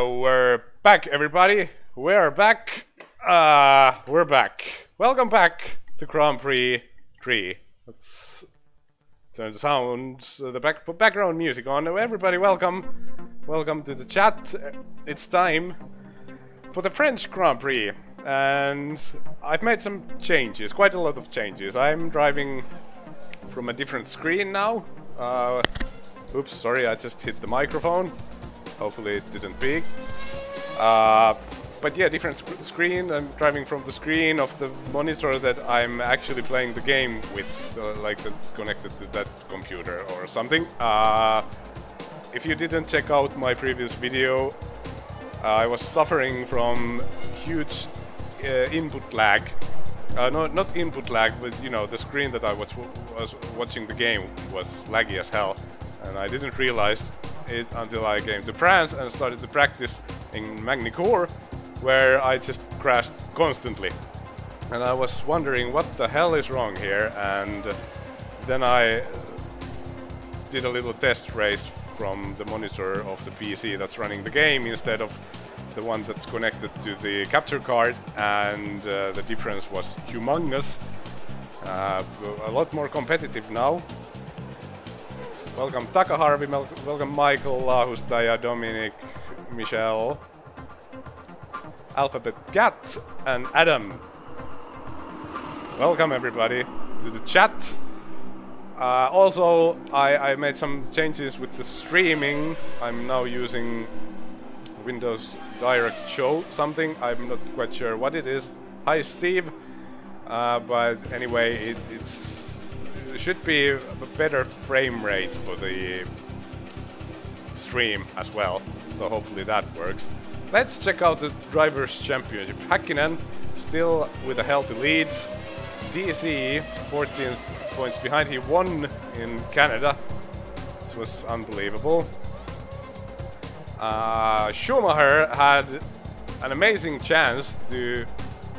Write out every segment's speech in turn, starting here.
We're back, everybody. We're back. We're back. Welcome back to Grand Prix 3. Let's turn the sounds, the background music on. Everybody, welcome. Welcome to the chat. It's time for the French Grand Prix. And I've made some changes, quite a lot of changes. I'm driving from a different screen now. Oops, sorry, I just hit the microphone. Hopefully it didn't peak. But yeah, different screen. I'm driving from the screen of the monitor that I'm actually playing the game with, like that's connected to that computer or something. If you didn't check out my previous video, I was suffering from huge input lag. No, not input lag, but you know, the screen that I was watching the game was laggy as hell. And I didn't realize it until I came to France and started to practice in magney-course, where I just crashed constantly. And I was wondering what the hell is wrong here, and then I did a little test race from the monitor of the PC that's running the game instead of the one that's connected to the capture card, and the difference was humongous. A lot more competitive now. Welcome Taka Harvey, welcome Michael, Lahustaya, Dominic, Michelle, Alphabet Cat, and Adam. Welcome everybody to the chat. Also, I made some changes with the streaming. I'm now using Windows Direct Show something. I'm not quite sure what it is. Hi Steve. But anyway, it should be a better frame rate for the stream as well. So hopefully that works. Let's check out the Drivers' Championship. Häkkinen still with a healthy lead. DC 14 points behind. He won in Canada. This was unbelievable. Schumacher had an amazing chance to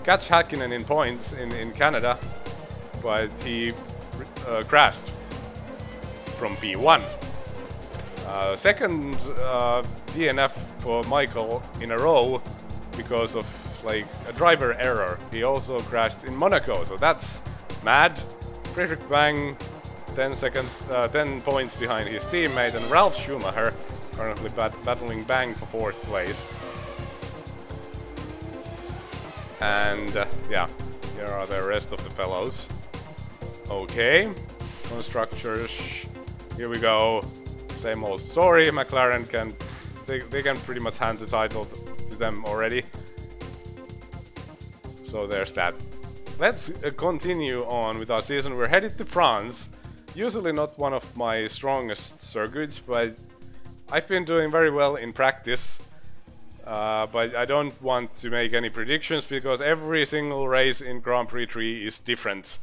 catch Häkkinen in points in Canada, but he crashed from P1. Second DNF for Michael in a row because of like a driver error. He also crashed in Monaco, so that's mad. Friedrich Bangs 10 points behind his teammate, and Ralf Schumacher currently battling Bang for 4th place. And yeah, here are the rest of the fellows. Okay, constructors, here we go. Same old story. McLaren they can pretty much hand the title to them already. So there's that. Let's continue on with our season. We're headed to France. Usually not one of my strongest circuits, but I've been doing very well in practice. But I don't want to make any predictions because every single race in Grand Prix 3 is different.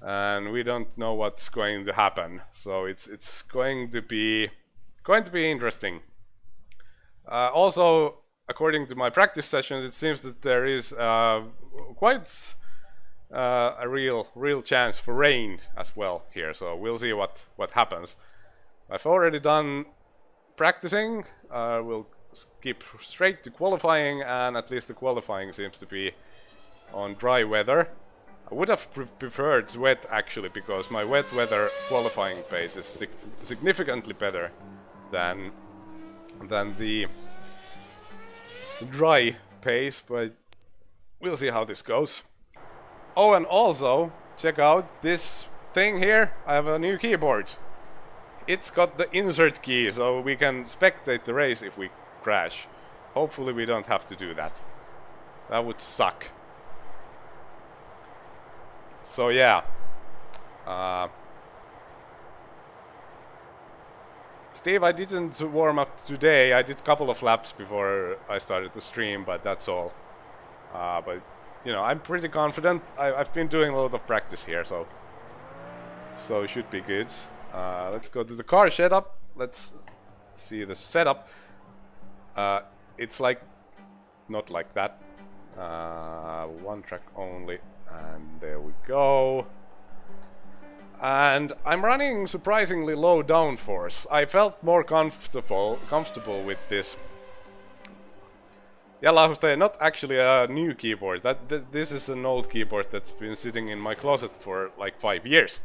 And we don't know what's going to happen, so it's going to be interesting. Also, according to my practice sessions, it seems that there is quite a real chance for rain as well here. So we'll see what happens. I've already done practicing. We'll skip straight to qualifying, and at least the qualifying seems to be on dry weather. I would have preferred wet actually, because my wet weather qualifying pace is significantly better than the dry pace, but we'll see how this goes. Oh, and also check out this thing here. I have a new keyboard. It's got the insert key, so we can spectate the race if we crash. Hopefully we don't have to do that. That would suck. So yeah, Steve, I didn't warm up today. I did a couple of laps before I started the stream, but that's all. But you know, I'm pretty confident. I've been doing a lot of practice here, so it should be good. Let's go to the car setup. Let's see the setup. It's like not like that. One track only. And there we go. And I'm running surprisingly low downforce. I felt more comfortable with this Yeah, Lahustaja, not actually a new keyboard. This is an old keyboard that's been sitting in my closet for like 5 years.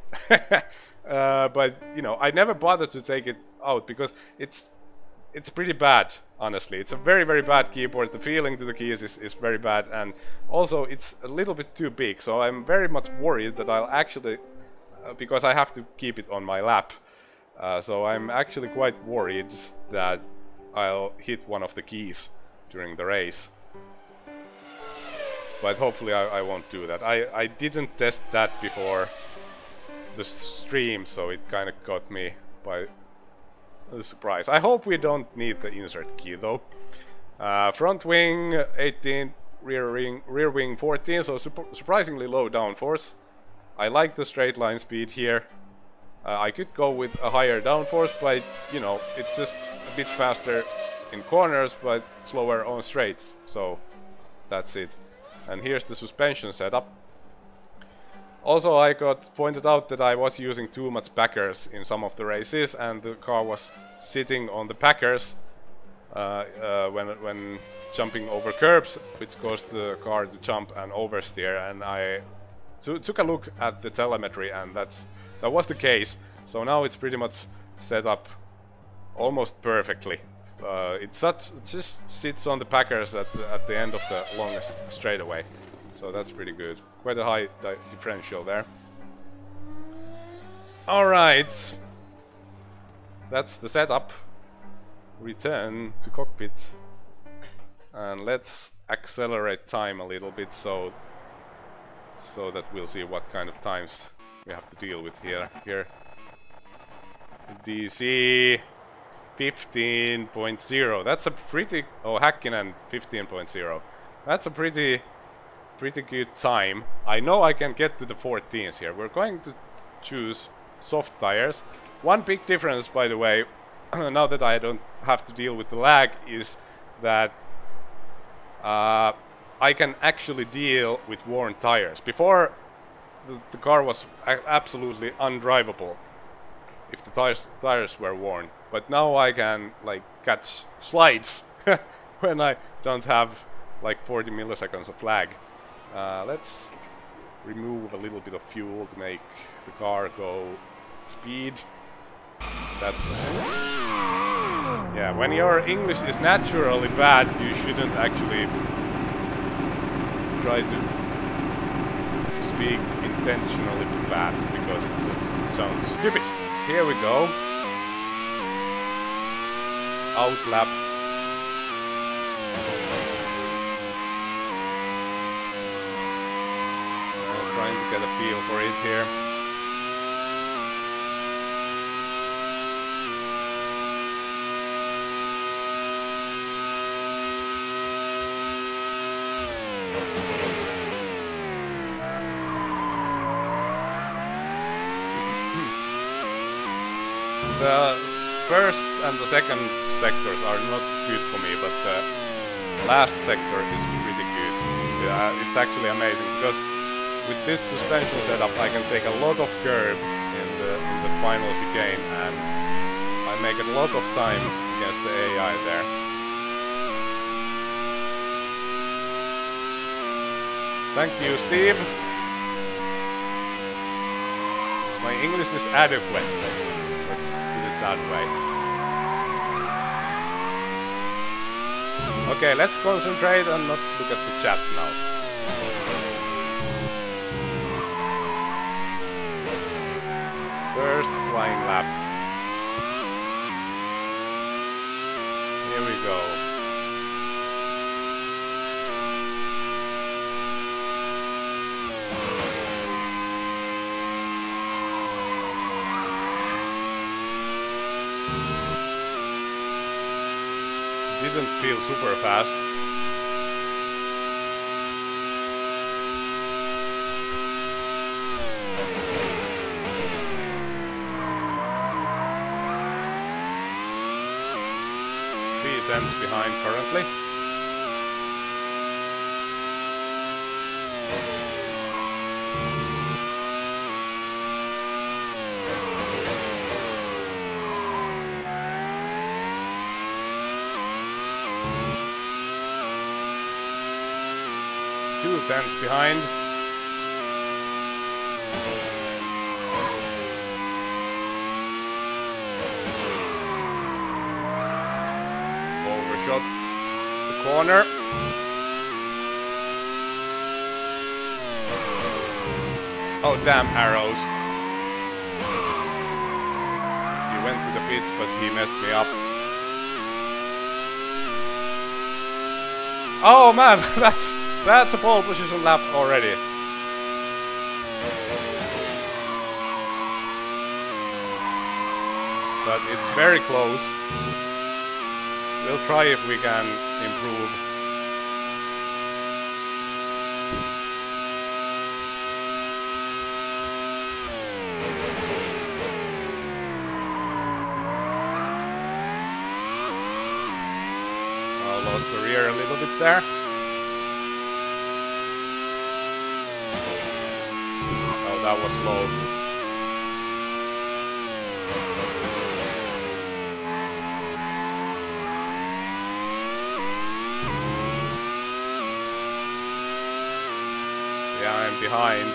But you know, I never bothered to take it out because it's pretty bad, honestly. It's a very bad keyboard. The feeling to the keys is very bad, and also it's a little bit too big. So I'm very much worried that I'll actually, because I have to keep it on my lap. So I'm actually quite worried that I'll hit one of the keys during the race. But hopefully I won't do that. I didn't test that before the stream, so it kind of got me by a surprise. I hope we don't need the insert key though. Front wing 18, rear wing 14, so surprisingly low downforce. I like the straight line speed here. I could go with a higher downforce, but you know, it's just a bit faster in corners, but slower on straights. So that's it. And here's the suspension setup. Also, I got pointed out that I was using too much backers in some of the races, and the car was sitting on the backers when jumping over curbs, which caused the car to jump and oversteer. And I took a look at the telemetry, and that was the case. So now it's pretty much set up almost perfectly. It just sits on the backers at the end of the longest straightaway. So that's pretty good. Quite a high differential there. Alright. That's the setup. Return to cockpit. And let's accelerate time a little bit so that we'll see what kind of times we have to deal with here. DC 15.0. That's a pretty... Oh, Häkkinen 15.0. That's a pretty good time. I know I can get to the 14s here. We're going to choose soft tires. One big difference, by the way, now that I don't have to deal with the lag, is that I can actually deal with worn tires. Before, the car was absolutely undrivable if the tires were worn. But now I can like catch slides when I don't have like 40 milliseconds of lag. Let's remove a little bit of fuel to make the car go speed. That's... Yeah, when your English is naturally bad, you shouldn't actually try to speak intentionally bad, because it sounds stupid. Here we go. Outlap. Trying to get a feel for it here. The first and the second sectors are not good for me, but the last sector is pretty good. It's actually amazing, because with this suspension setup I can take a lot of curb in the final chicane, and I make a lot of time against the AI there. Thank you, Steve. My English is adequate. Let's put it that way. Okay, let's concentrate and not look at the chat now. First flying lap. Here we go. Didn't feel super fast. Tenths behind currently. tenths behind. Overshot the corner. Oh, damn arrows. He went to the pits, but he messed me up. Oh man, that's a pole position lap already. But it's very close. We'll try if we can improve. Lost the rear a little bit there. Oh, that was low. Yeah, I'm behind.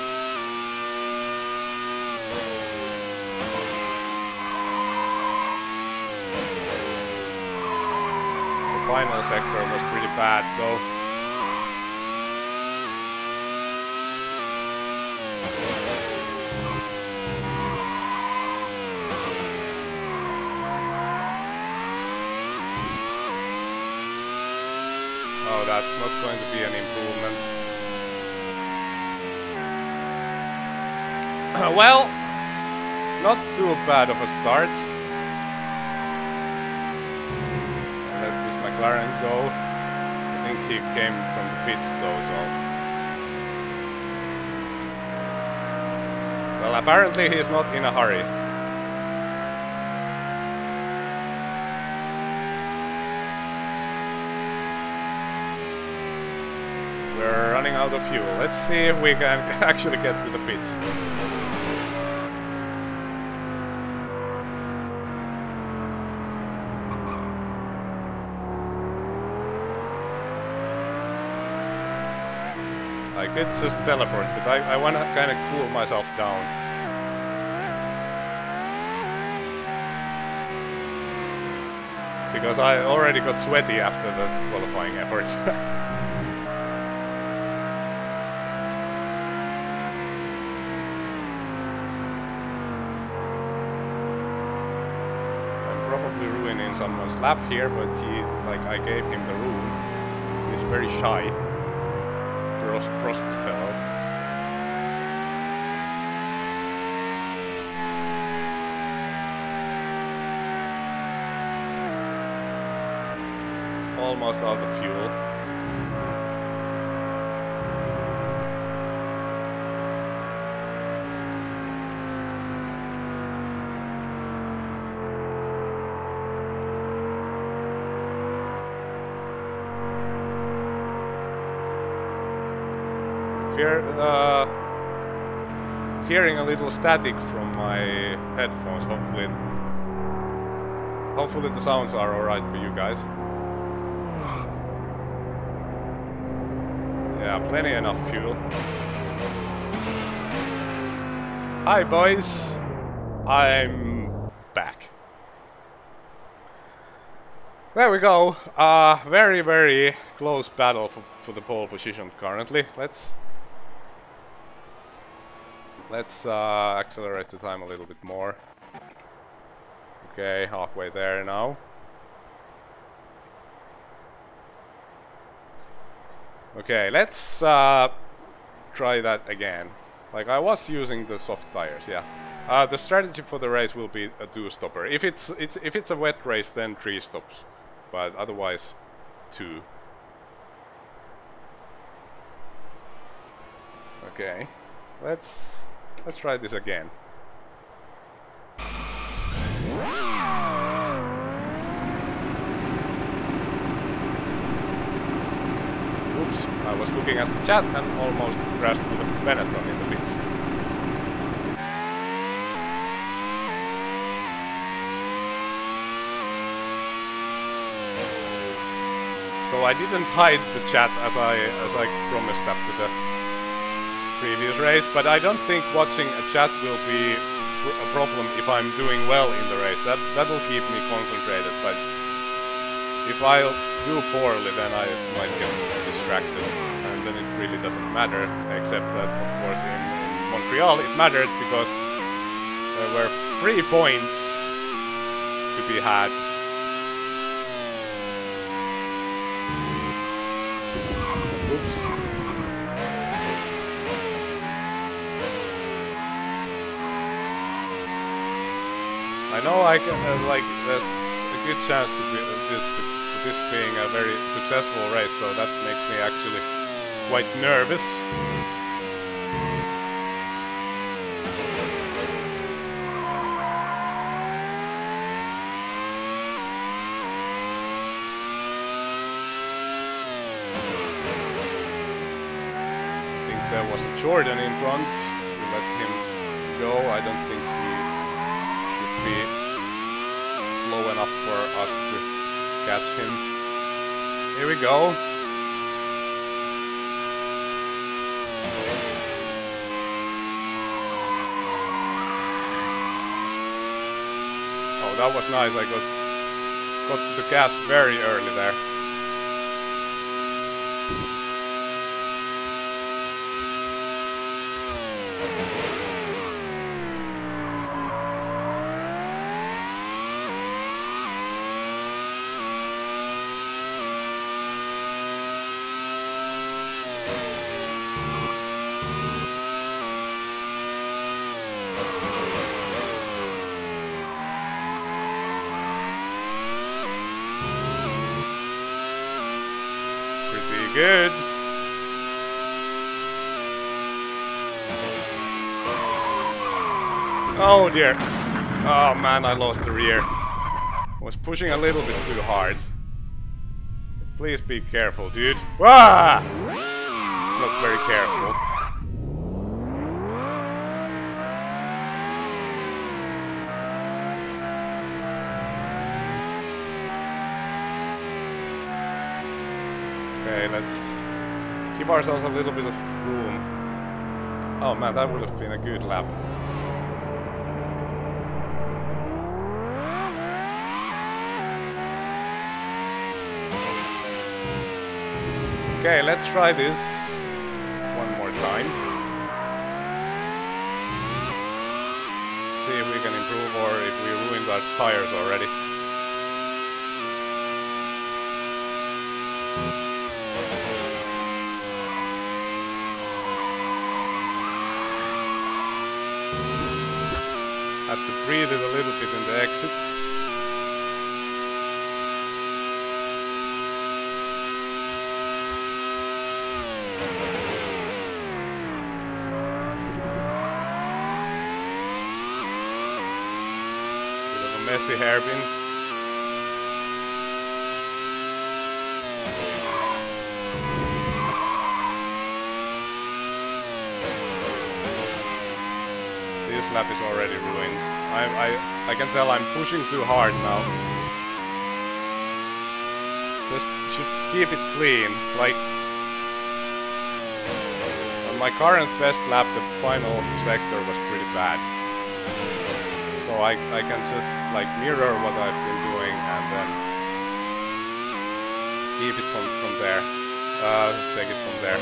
Final sector was pretty bad though. Oh, that's not going to be an improvement. Well, not too bad of a start. McLaren go. I think he came from the pits though, so. Well, apparently he's not in a hurry. We're running out of fuel. Let's see if we can actually get to the pits. I could just teleport, but I want to kind of cool myself down. Because I already got sweaty after the qualifying effort. I'm probably ruining someone's lap here, but I gave him the room. He's very shy. Prost fellow. Almost out of fuel. Hearing a little static from my headphones. Hopefully the sounds are alright for you guys. Yeah, plenty enough fuel. Hi boys, I'm back. There we go. Very, very close battle for the pole position currently. Let's accelerate the time a little bit more. Okay, halfway there now. Okay, let's try that again. Like I was using the soft tires, yeah. The strategy for the race will be a 2-stopper. If it's a wet race, then 3 stops, but otherwise 2. Okay, let's try this again. Oops, I was looking at the chat and almost crashed with a Benetton in the pits. So I didn't hide the chat as I promised after the previous race, but I don't think watching a chat will be a problem if I'm doing well in the race. That'll keep me concentrated, but if I do poorly, then I might get distracted, and then it really doesn't matter, except that, of course, in Montreal it mattered because there were 3 points to be had. Oops. I know I can, like, there's a good chance to be, this being a very successful race, so that makes me actually quite nervous. I think there was a Jordan in front. We let him go. I don't think he should be slow enough for us to catch him. Here we go. Oh, that was nice. I got the gas very early there. Good. Oh dear. Oh man, I lost the rear. I was pushing a little bit too hard. Please be careful, dude. Ah! It's not very careful. Okay, let's keep ourselves a little bit of room. Oh man, that would have been a good lap. Okay, let's try this one more time. See if we can improve or if we ruined our tires already. Had to breathe it a little bit in the exit. Bit of a messy hairpin. This lap is already ruined. I can tell I'm pushing too hard now. Just should keep it clean. Like on my current best lap, the final sector was pretty bad. So I can just like mirror what I've been doing and then keep it from there. Take it from there.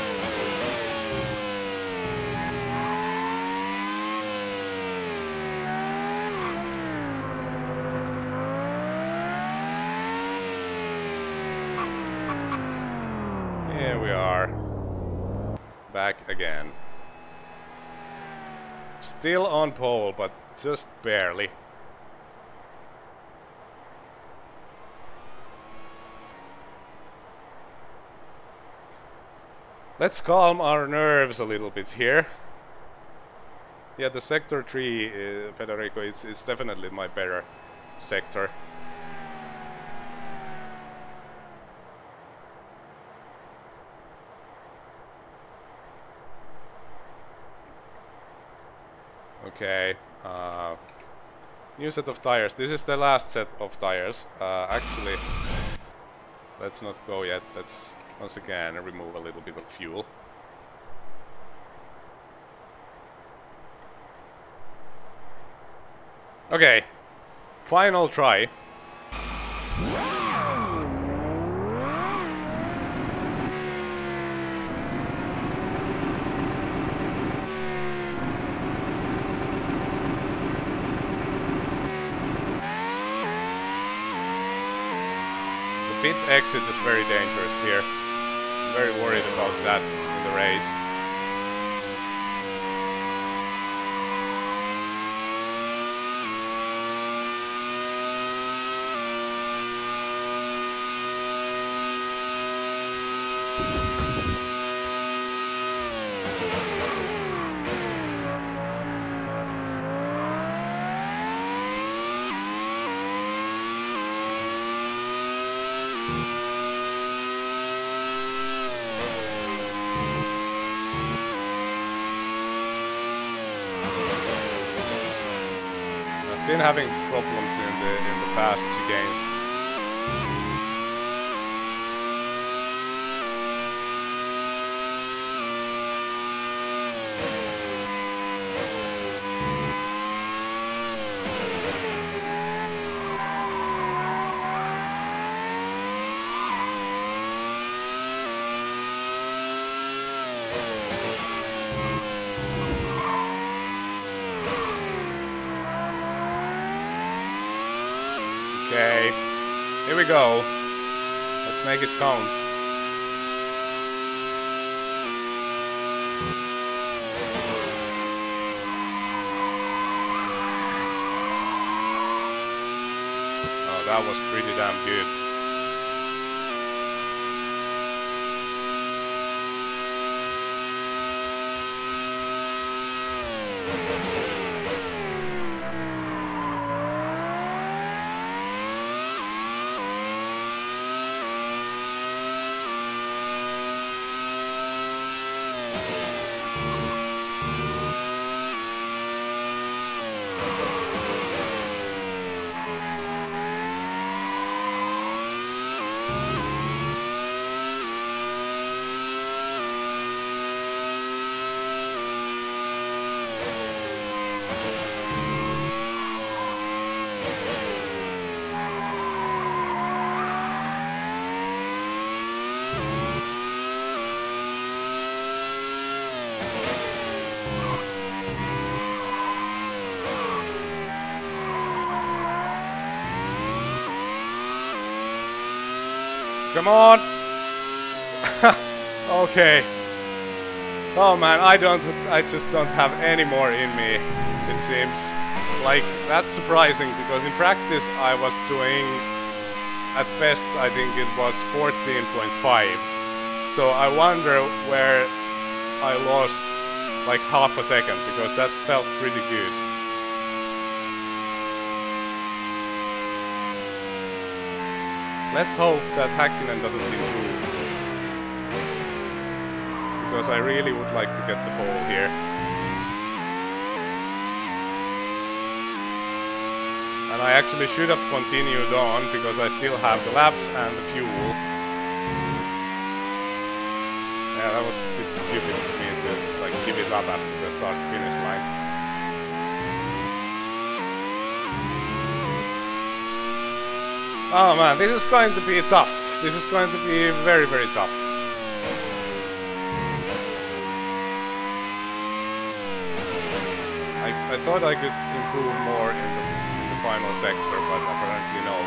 Here we are, back again. Still on pole, but just barely. Let's calm our nerves a little bit here. Yeah, the sector 3, Federico, it's definitely my better sector. Okay, new set of tires. This is the last set of tires. Actually, let's not go yet. Let's once again remove a little bit of fuel. Okay, final try. The pit exit is very dangerous here. I'm very worried about that in the race. Been having problems in the fast chicanes. Okay, here we go. Let's make it count. Oh, that was pretty damn good. Come on! Okay. Oh man, I just don't have any more in me, it seems. Like, that's surprising, because in practice I was doing, at best, I think it was 14.5. So I wonder where I lost like half a second, because that felt pretty good. Let's hope that Häkkinen doesn't improve, because I really would like to get the pole here. And I actually should have continued on, because I still have the laps and the fuel. Yeah, that was a bit stupid for me to like give it up after the start-finish line. Oh man, this is going to be tough. This is going to be very, very tough. I thought I could improve more in the final sector, but apparently no.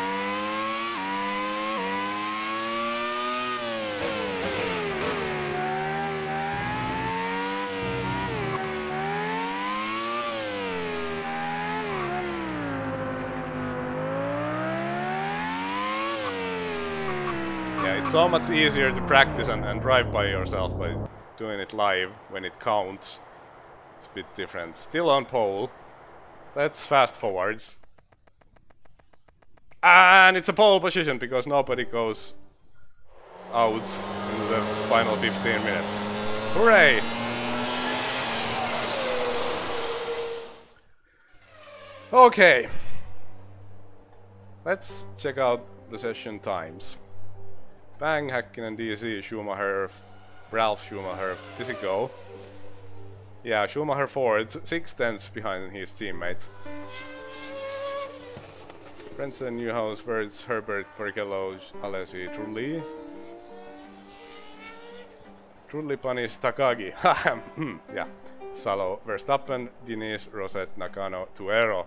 Yeah, it's so much easier to practice and drive by yourself by doing it live when it counts. It's a bit different. Still on pole. Let's fast forwards. And it's a pole position because nobody goes out in the final 15 minutes. Hooray! Okay. Let's check out the session times. Bang, Häkkinen, DC, Schumacher, Ralph Schumacher, Physico. Yeah, Schumacher 4, 6 tenths behind his teammate. Frentzen, Newhouse, Wirtz, Herbert, Porcello, Alesi, Trulli. Trulli, Panis, Takagi. Yeah. Salo, Verstappen, Diniz, Rosette, Nakano, Tuero.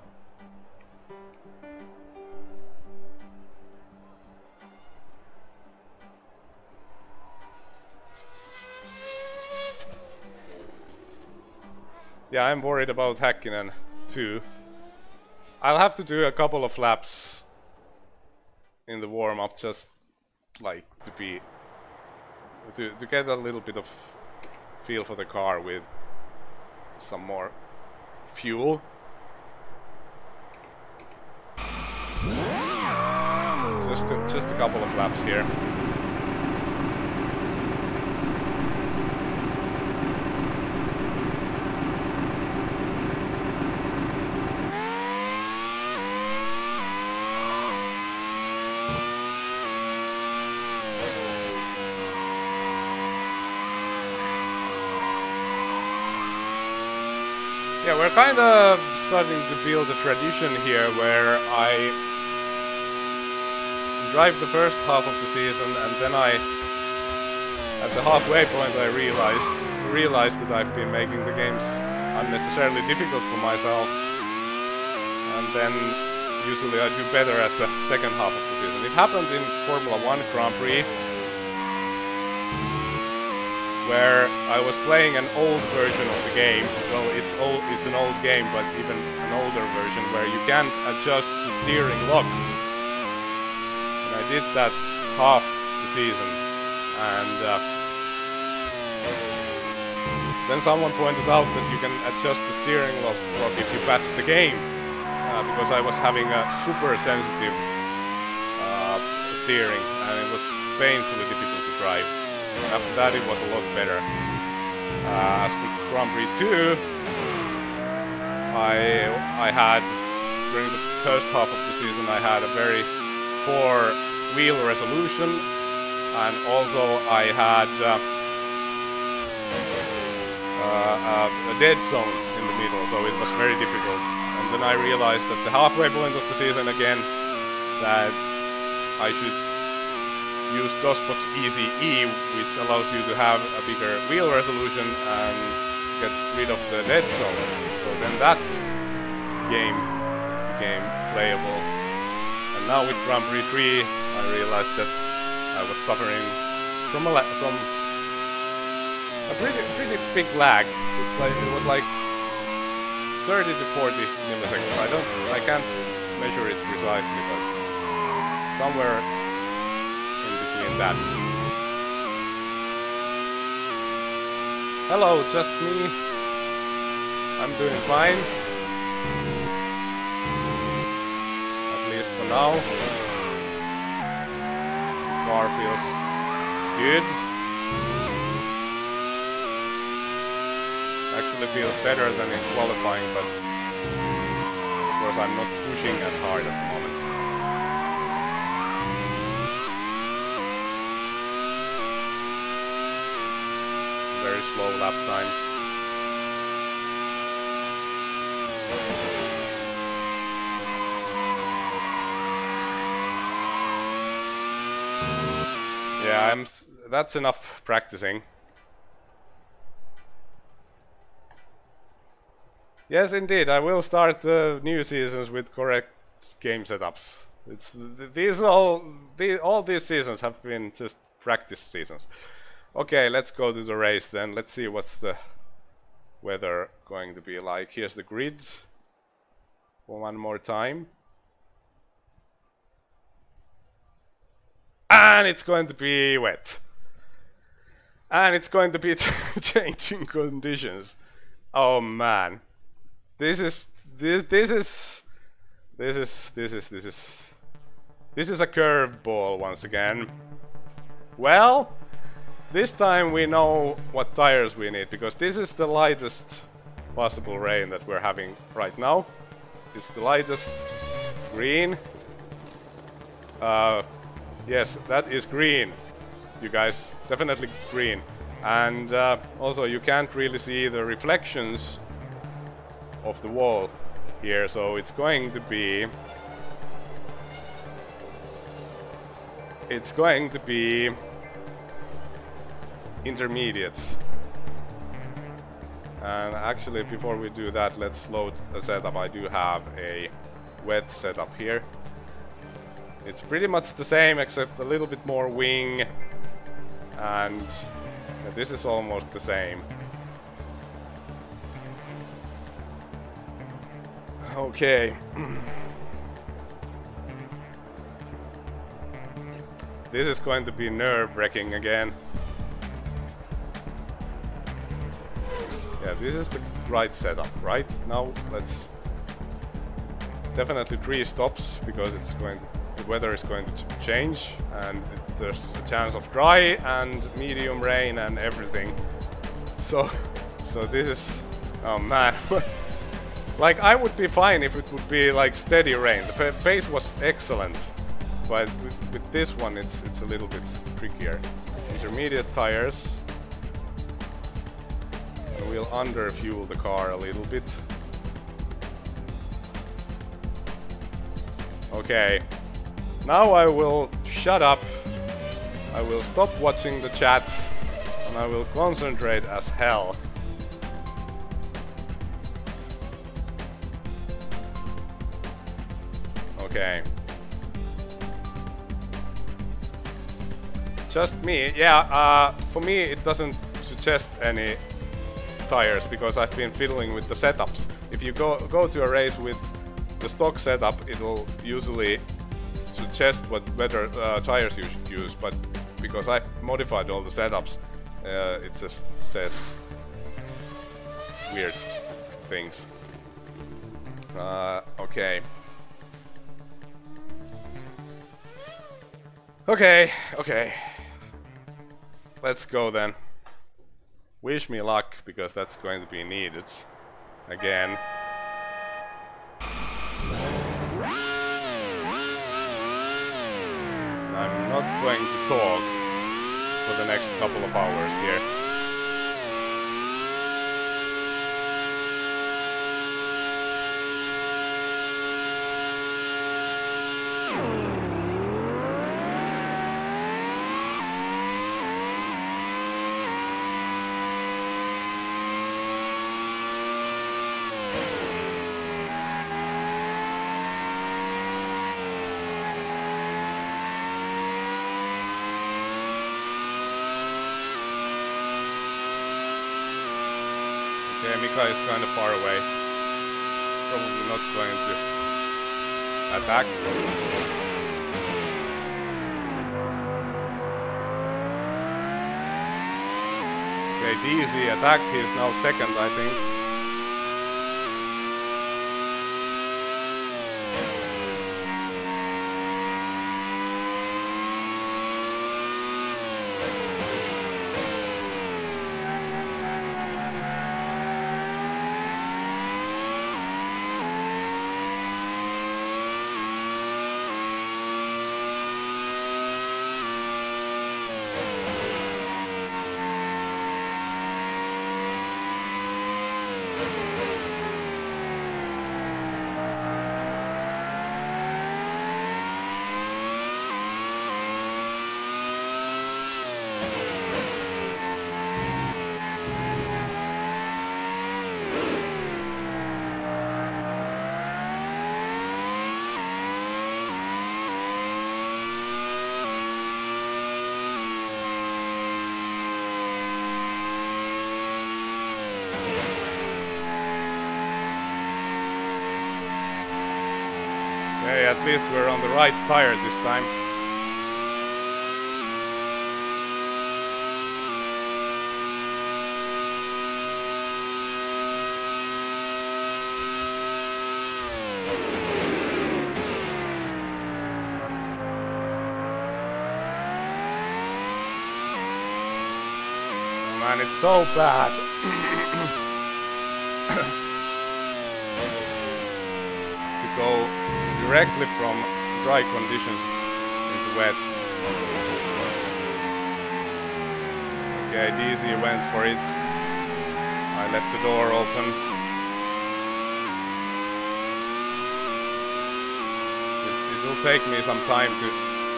Yeah, I'm worried about Häkkinen too. I'll have to do a couple of laps in the warm-up just like to get a little bit of feel for the car with some more fuel. Just a couple of laps here. Yeah, we're kind of starting to build a tradition here where I drive the first half of the season and then at the halfway point I realized that I've been making the games unnecessarily difficult for myself, and then usually I do better at the second half of the season. It happened in Formula 1 Grand Prix, where I was playing an old version of the game. Well, it's an old game, but even an older version where you can't adjust the steering lock. And I did that half the season, and then someone pointed out that you can adjust the steering lock if you patch the game, because I was having a super sensitive steering, and it was painfully difficult to drive. And after that it was a lot better. As for Grand Prix 2, I had, during the first half of the season, I had a very poor wheel resolution, and also I had a dead zone in the middle, so it was very difficult. And then I realized at the halfway point of the season again that I should use DOSBox Easy E, which allows you to have a bigger wheel resolution and get rid of the dead zone. So then that game became playable. And now with Grand Prix 3, I realized that I was suffering from a pretty big lag. It was like 30 to 40 milliseconds. I can't measure it precisely, but somewhere in that. Hello, just me. I'm doing fine. At least for now. The car feels good. Actually feels better than in qualifying, but of course I'm not pushing as hard at the moment. Very slow lap times. Yeah, that's enough practicing. Yes, indeed, I will start the new seasons with correct game setups. All these seasons have been just practice seasons. Okay, let's go to the race then. Let's see what's the weather going to be like. Here's the grids one more time. And it's going to be wet. And it's going to be changing conditions. Oh man. This is a curveball once again. Well, this time we know what tires we need, because this is the lightest possible rain that we're having right now. It's the lightest green. Yes, that is green. you guys. Definitely green. And also you can't really see the reflections of the wall here, so it's going to be intermediates. And actually, before we do that, let's load a setup. I do have a wet setup here. It's pretty much the same, except a little bit more wing, and this is almost the same. Okay. This is going to be nerve-wracking again. Yeah, this is the right setup, right? Now let's definitely 3 stops, because the weather is going to change, and there's a chance of dry and medium rain and everything. So this is, oh man. Like, I would be fine if it would be like steady rain. The pace was excellent, but with this one it's a little bit trickier. Intermediate tires. And we'll under-fuel the car a little bit. Okay. Now I will shut up. I will stop watching the chat, and I will concentrate as hell. Okay. Just me. Yeah, for me it doesn't suggest any tires, because I've been fiddling with the setups. If you go to a race with the stock setup, it'll usually suggest what better tires you should use, but because I've modified all the setups, it just says weird things. Okay. Okay. Let's go then. Wish me luck, because that's going to be needed again. I'm not going to talk for the next couple of hours here. Okay, Mika is kind of far away. He's probably not going to attack. Okay, DZ attacks. He is now second, I think. Okay, at least we're on the right tire this time. Oh man, it's so bad. To go directly from dry conditions into wet. Okay, DZ went for it. I left the door open. It will take me some time to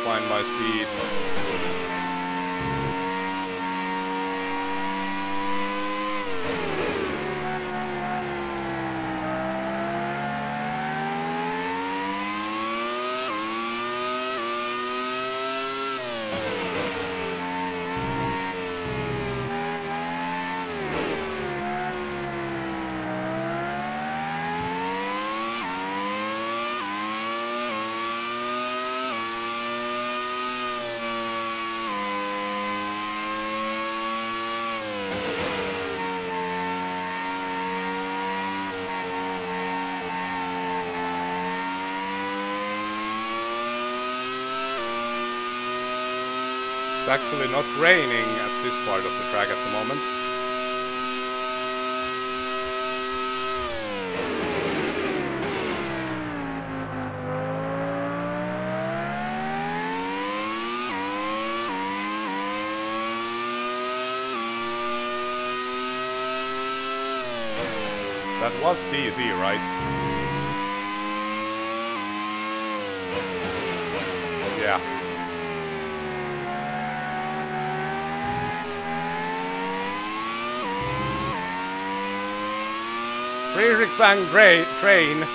find my speed. It's actually not raining at this part of the track at the moment. That was DZ, right? Yeah. Friedrich Bangs train.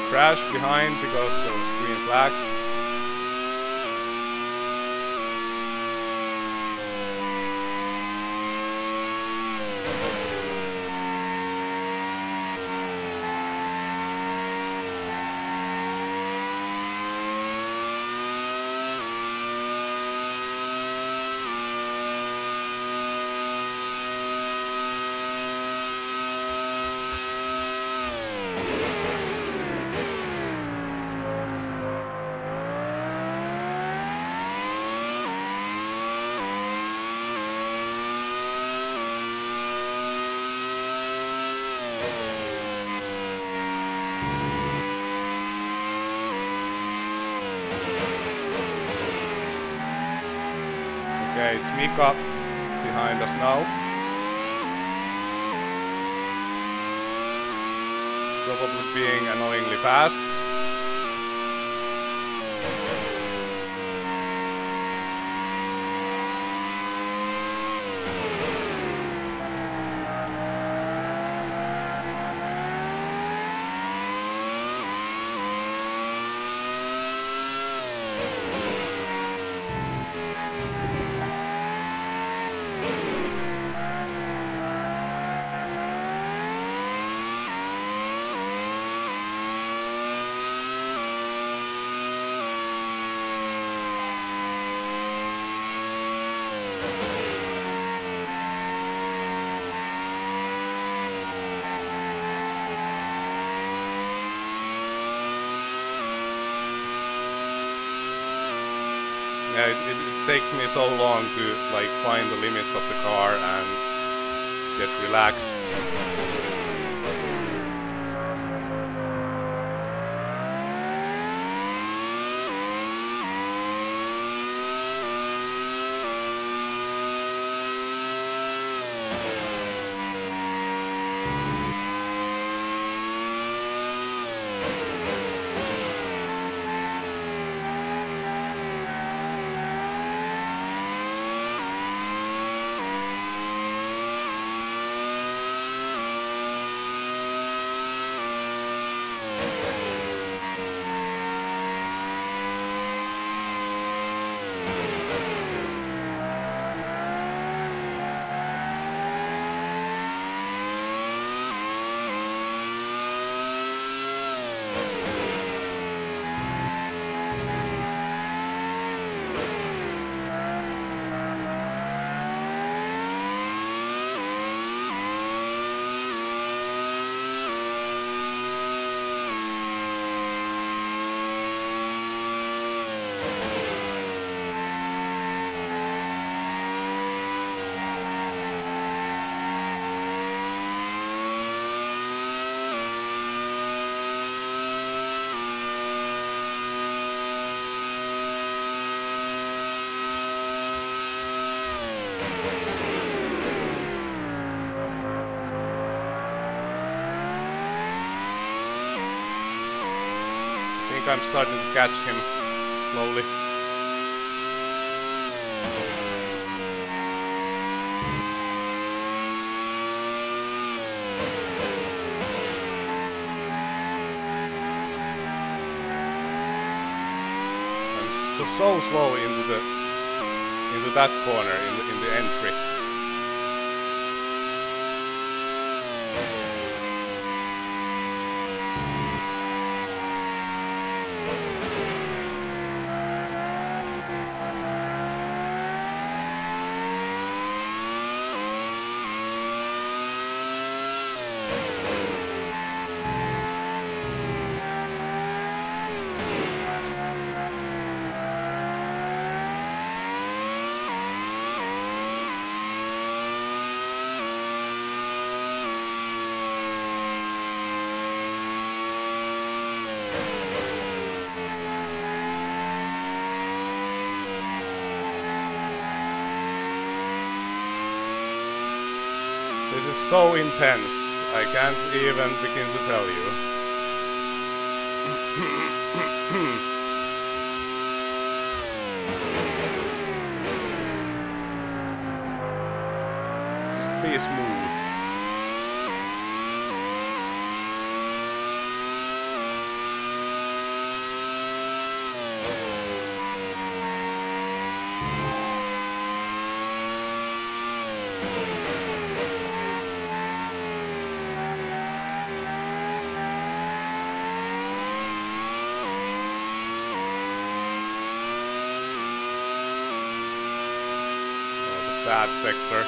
Crash behind because there was green flags. Okay, it's Mika behind us now. Probably being annoyingly fast. Yeah, it takes me so long to like find the limits of the car and get relaxed. I think I'm starting to catch him slowly. I'm so slow into that corner in the entry. This is so intense, I can't even begin to tell you. Just be smooth. Bad sector.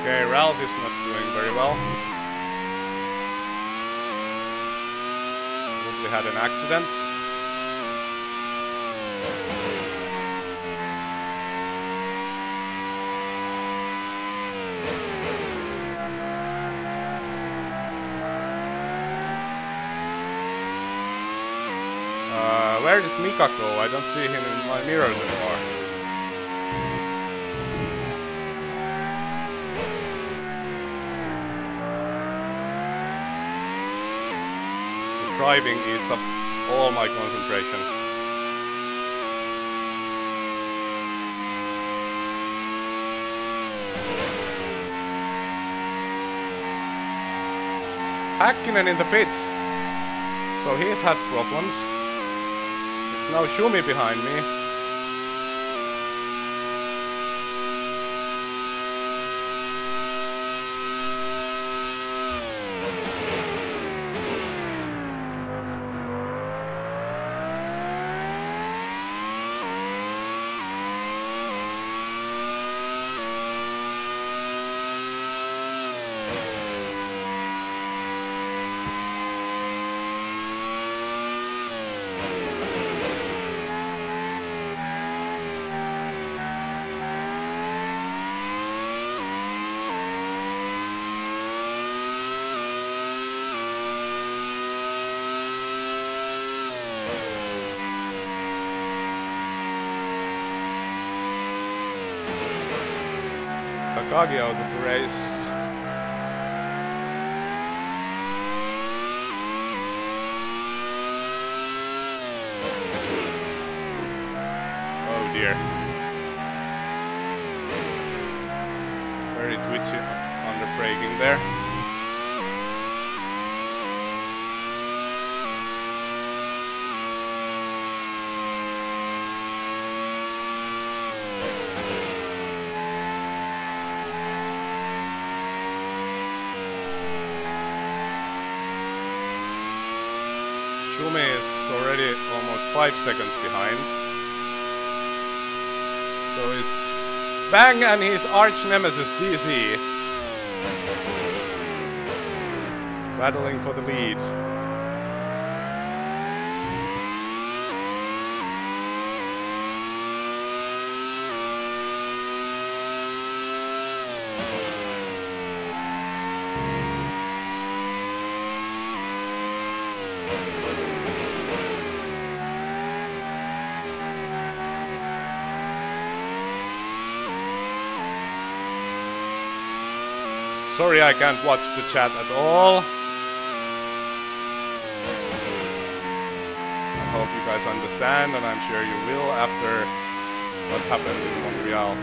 Okay, Ralph is not doing very well. Probably had an accident. Where did Mika go? I don't see him in my mirrors anymore. Driving eats up all my concentration. Häkkinen in the pits. So he's had problems. It's now Schumi behind me. Takagi out of the race. Oh dear. Very twitchy under braking there. Schumi is already almost 5 seconds behind. So it's Bang and his arch nemesis DC battling for the lead. Sorry, I can't watch the chat at all. I hope you guys understand, and I'm sure you will after what happened in Montreal.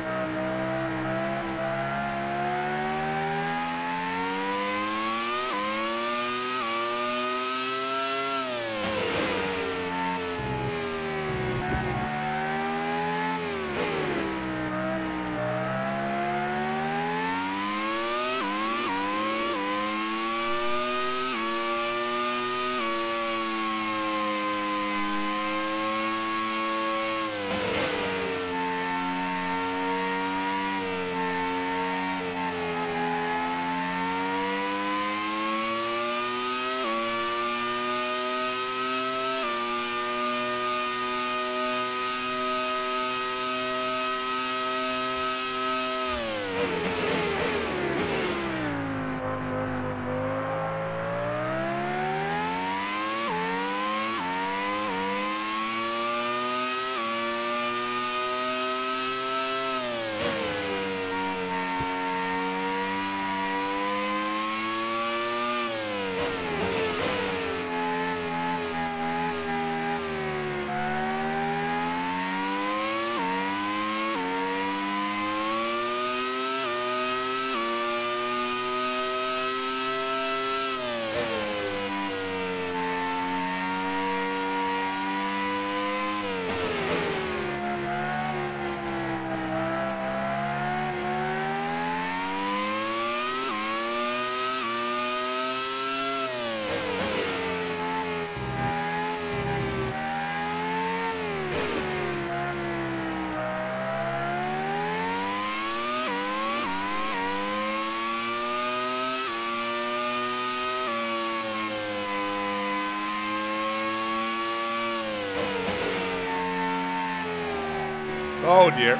Oh dear.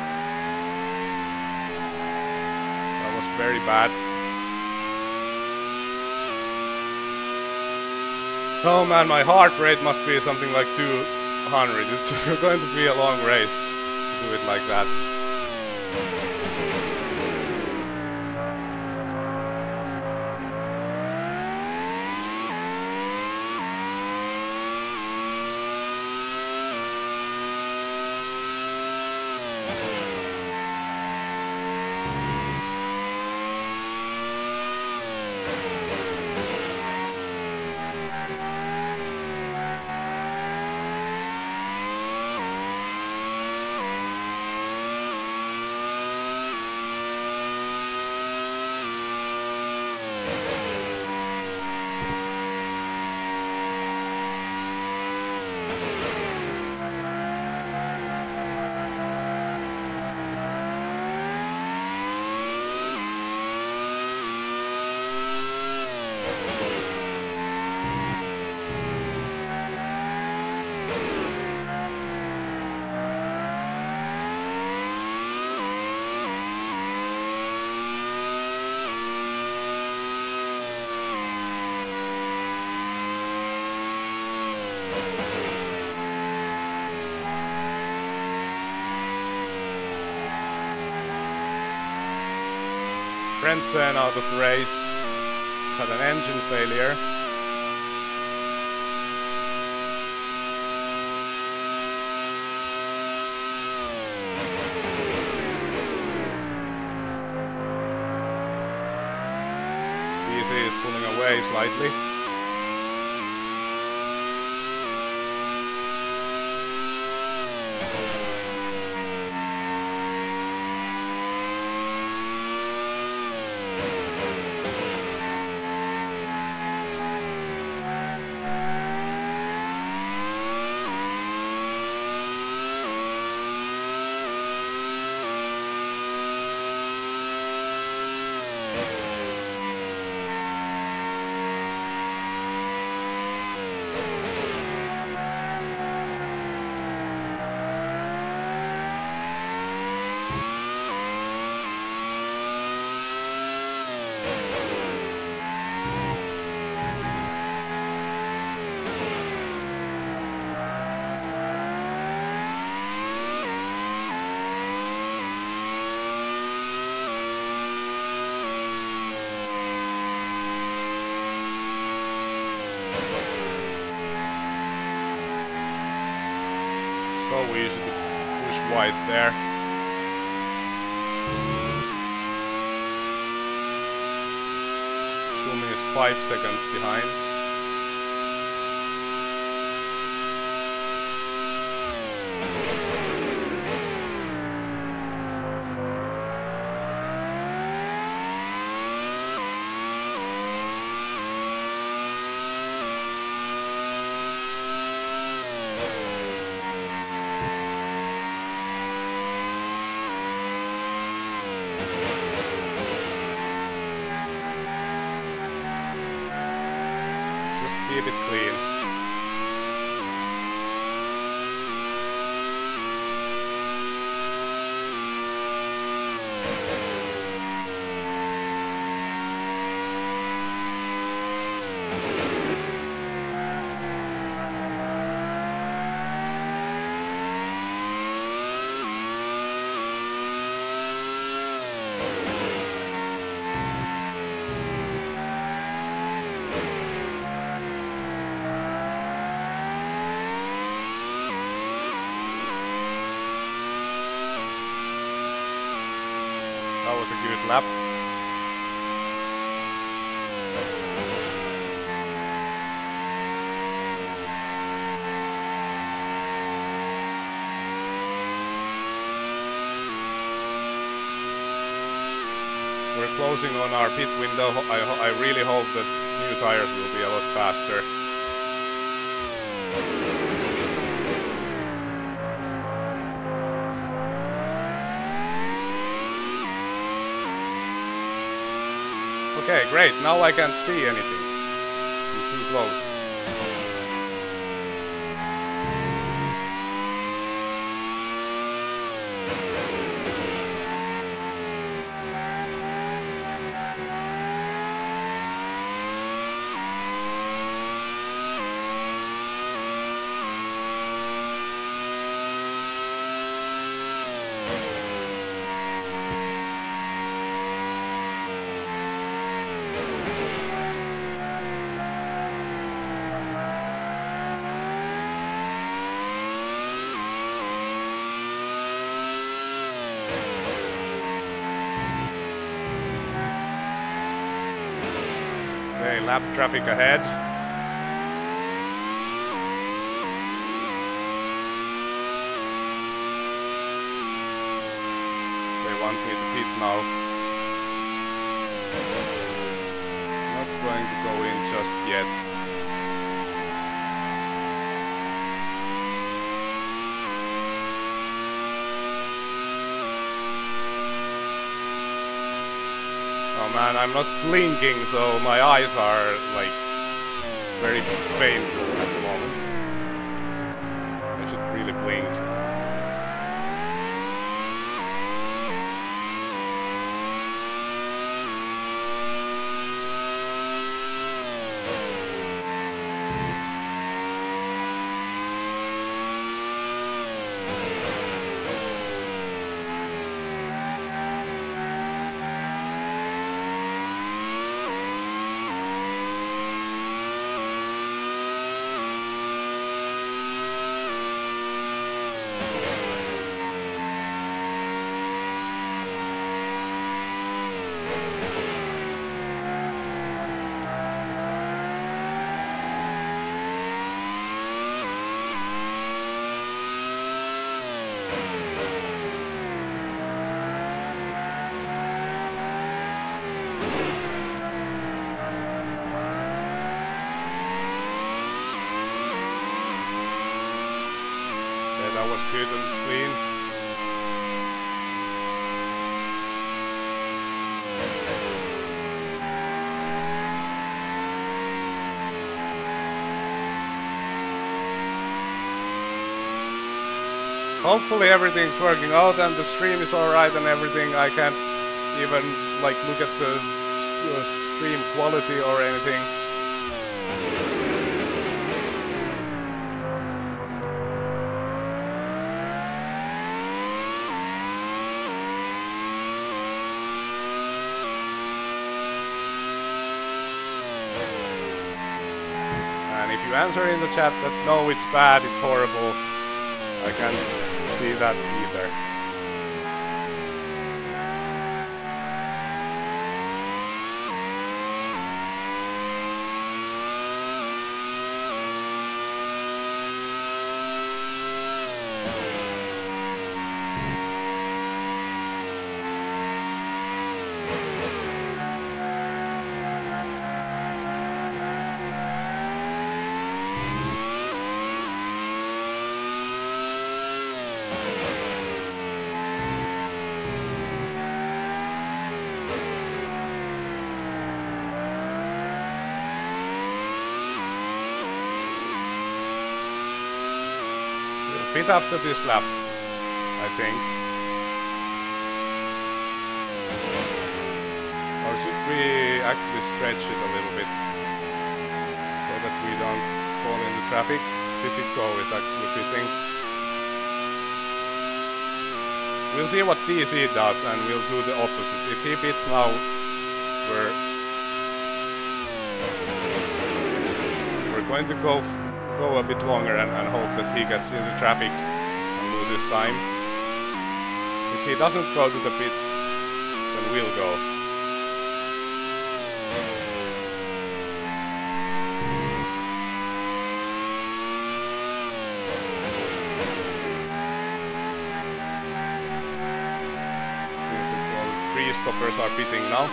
That was very bad. Oh man, my heart rate must be something like 200. It's going to be a long race to do it like that. Frentzen out of the race. He's had an engine failure. PC is pulling away slightly. So we should push wide there. Schumi is 5 seconds behind. Keep it clean. That was a good lap. We're closing on our pit window. I really hope that new tires will be a lot faster. Okay, great. Now I can't see anything. I'm too close. Okay, lap traffic ahead. They want me to pit now. Not going to go in just yet. Oh man, I'm not blinking, so my eyes are like very painful at the moment. I should really blink. that was good and clean. Hopefully everything's working out and the stream is alright and everything. I can't even like look at the stream quality or anything. And if you answer in the chat that no, it's bad, it's horrible, I can't see that either. Bit after this lap, I think. Or should we actually stretch it a little bit so that we don't fall into traffic? Physico is actually pitting. We'll see what TC does and we'll do the opposite. If he pits now, we're going to go a bit longer and hope that he gets into traffic and loses time. If he doesn't go to the pits, then we'll go. Seems that all three stoppers are pitting now.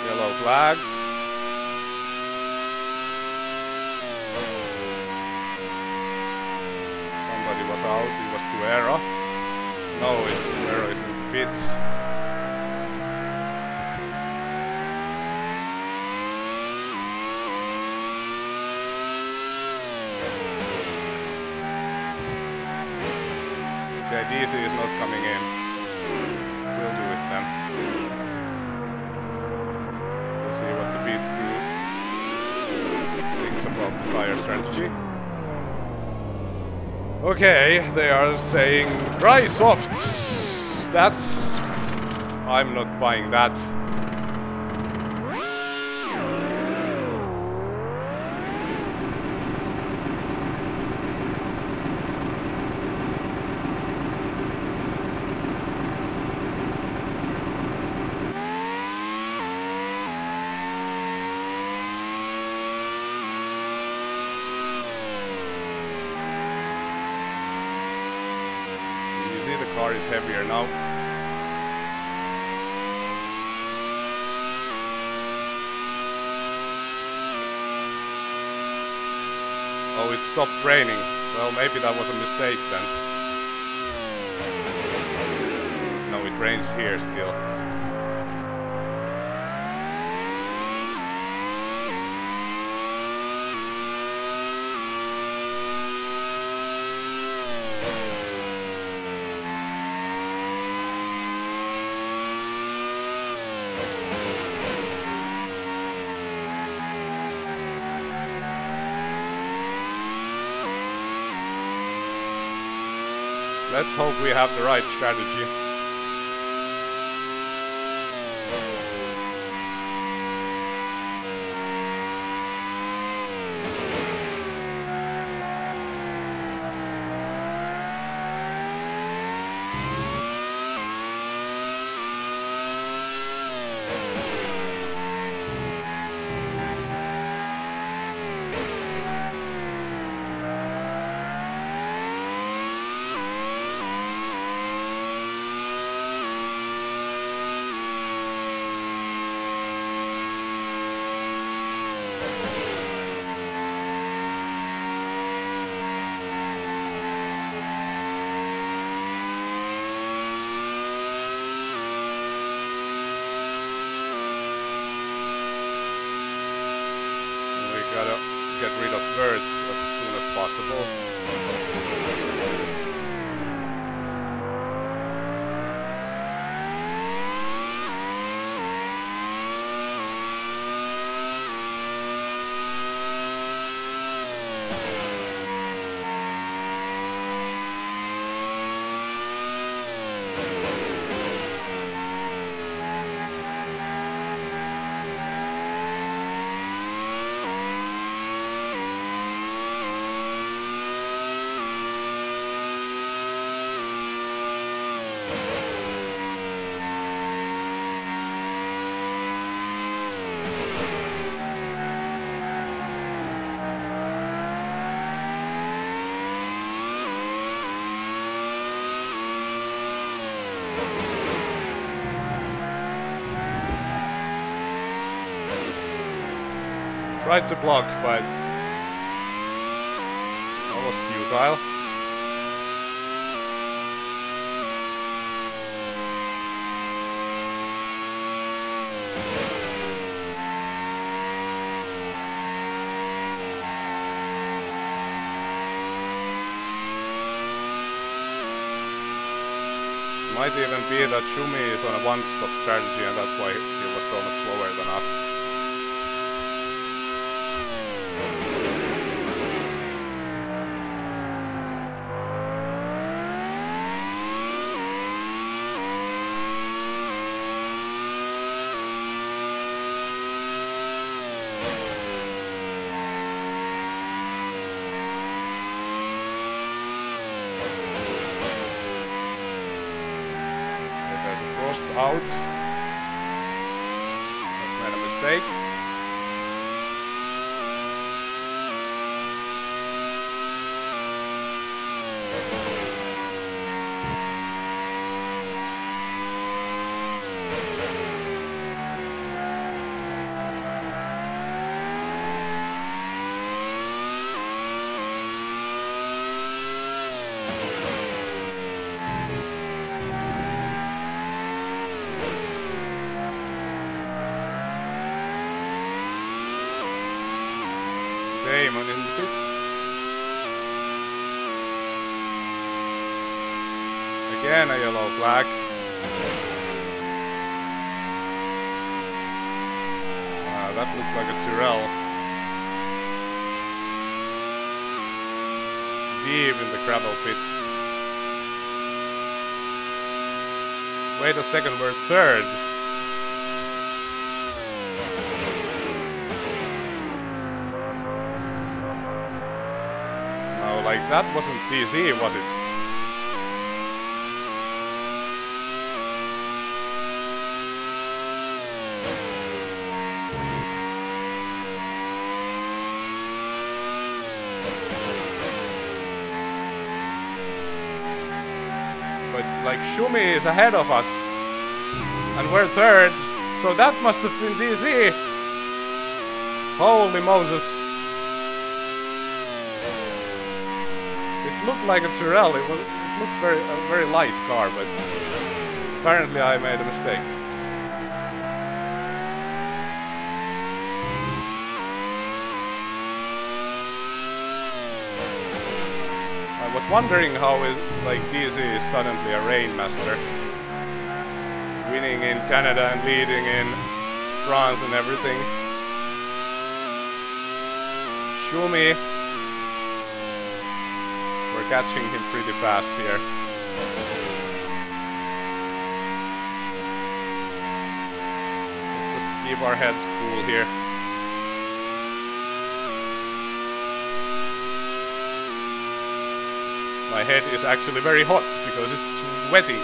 Yellow flags. Was out, it was Tuero. No, Tuero is in the pits. Okay, DC is not coming in. We'll do it then. We'll see what the pit crew thinks about the tire strategy. Okay, they are saying dry soft. That's... I'm not buying that. The car is heavier now. Oh, it stopped raining. Well, maybe that was a mistake then. No, it rains here still. Let's hope we have the right strategy. Tried to block, but almost futile. Might even be that Schumi is on a one-stop strategy and that's why he was so much slower than us. Out. Has made a mistake. In the pits. Again a yellow flag. That looked like a Tyrrell. Deep in the gravel pit. Wait a second, we're third. Like, that wasn't DC, was it? But, like, Schumi is ahead of us. And we're third. So that must have been DC. Holy Moses. It looked like a Tyrrell. It looked a very light car, but apparently I made a mistake. I was wondering how like DC is suddenly a Rainmaster, winning in Canada and leading in France and everything. Schumi. We're catching him pretty fast here. Let's just keep our heads cool here. My head is actually very hot because it's sweating.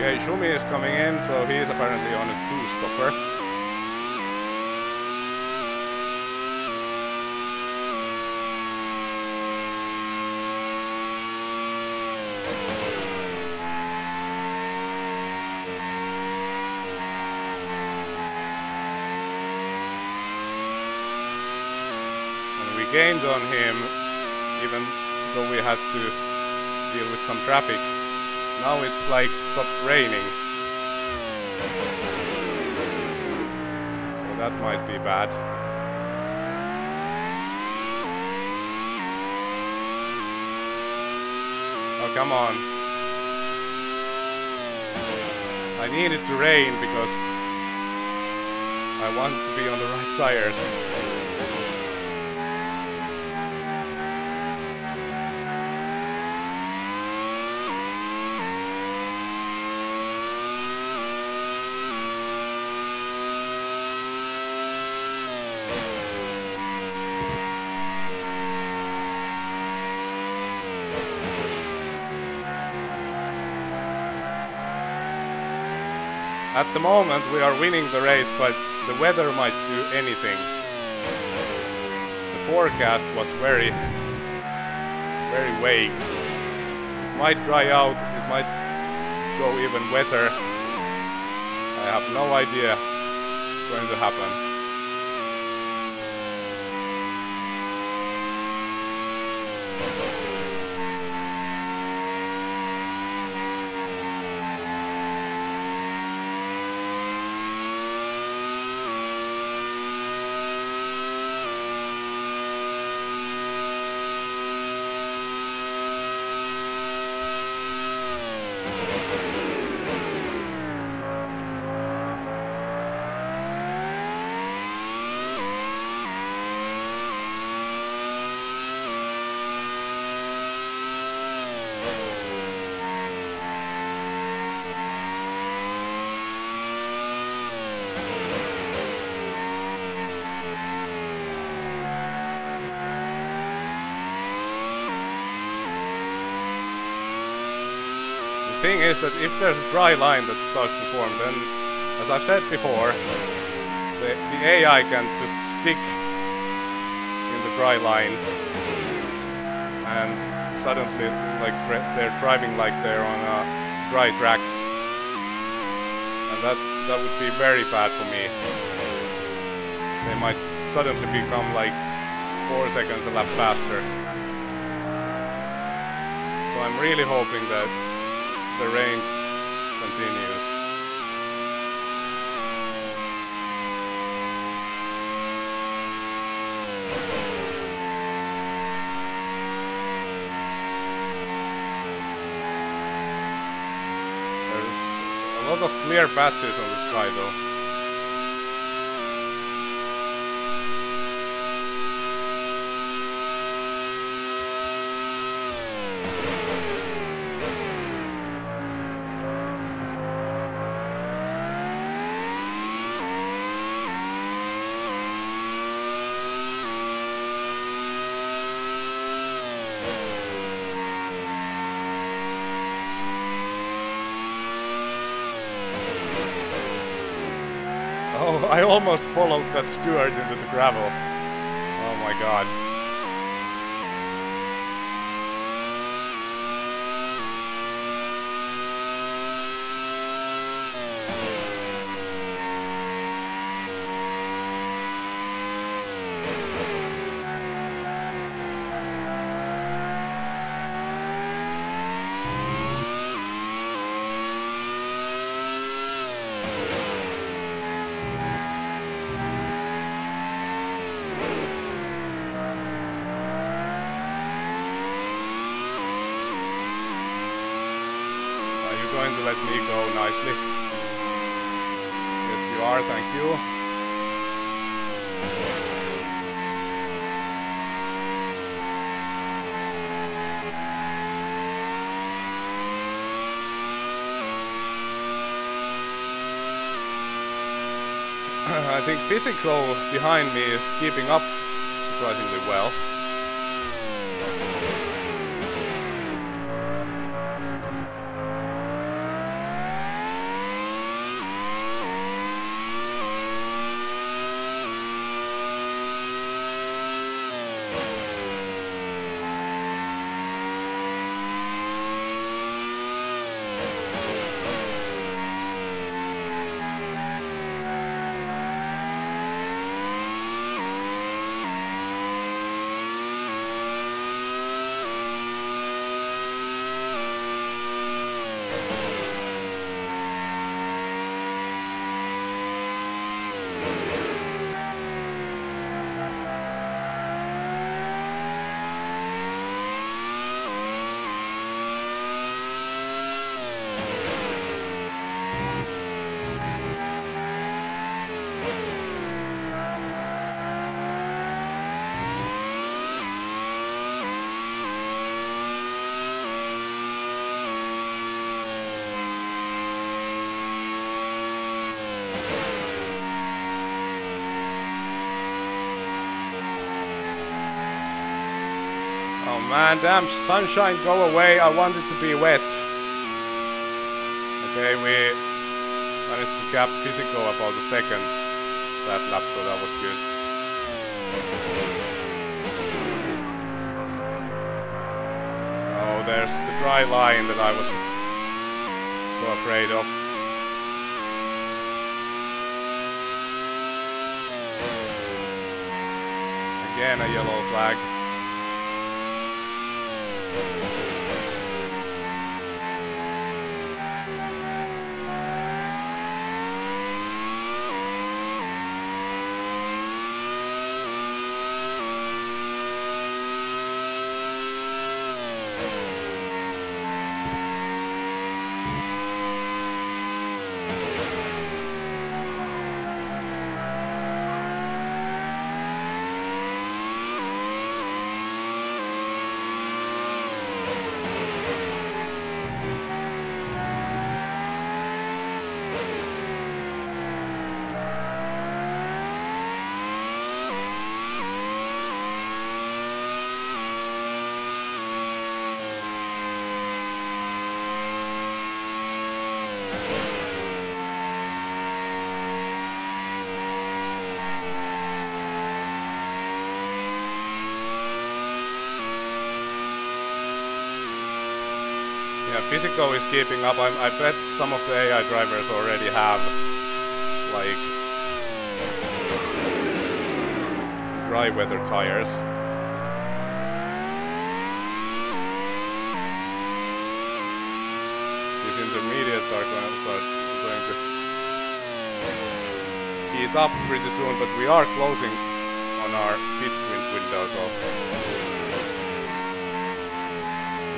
Okay, Schumi is coming in, so he is apparently on a two-stopper. And we gained on him, even though we had to deal with some traffic. Now it's like stopped raining. So that might be bad. Oh, come on. I need it to rain because I want to be on the right tires. At the moment we are winning the race, but the weather might do anything. The forecast was very vague. It might dry out, it might go even wetter. I have no idea what's going to happen. The thing is that if there's a dry line that starts to form, then, as I've said before, the AI can just stick in the dry line and suddenly like they're driving like they're on a dry track, and that would be very bad for me. They might suddenly become like 4 seconds a lap faster. So I'm really hoping that the rain continues. There's a lot of clear patches on the sky though. Oh, I almost followed that steward into the gravel. Oh my god. Going to let me go nicely. Yes, you are, thank you. I think physical behind me is keeping up surprisingly well. man, damn sunshine, go away. I want it to be wet. Okay, we managed to cap physical about a second that lap, so that was good. Oh, there's the dry line that I was so afraid of. Again, a yellow flag. Physical is keeping up. I bet some of the AI drivers already have like dry weather tires. These intermediates are going to heat up pretty soon, but we are closing on our pit window, so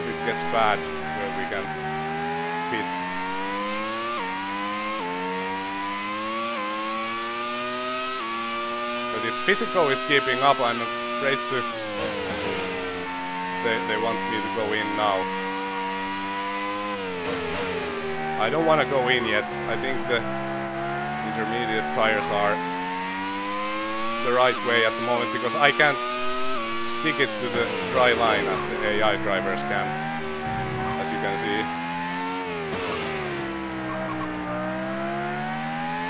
if it gets bad, we can pit. But if physical is keeping up, I'm afraid to... They want me to go in now. I don't want to go in yet. I think the intermediate tires are the right way at the moment, because I can't stick it to the dry line as the AI drivers can. As you can see.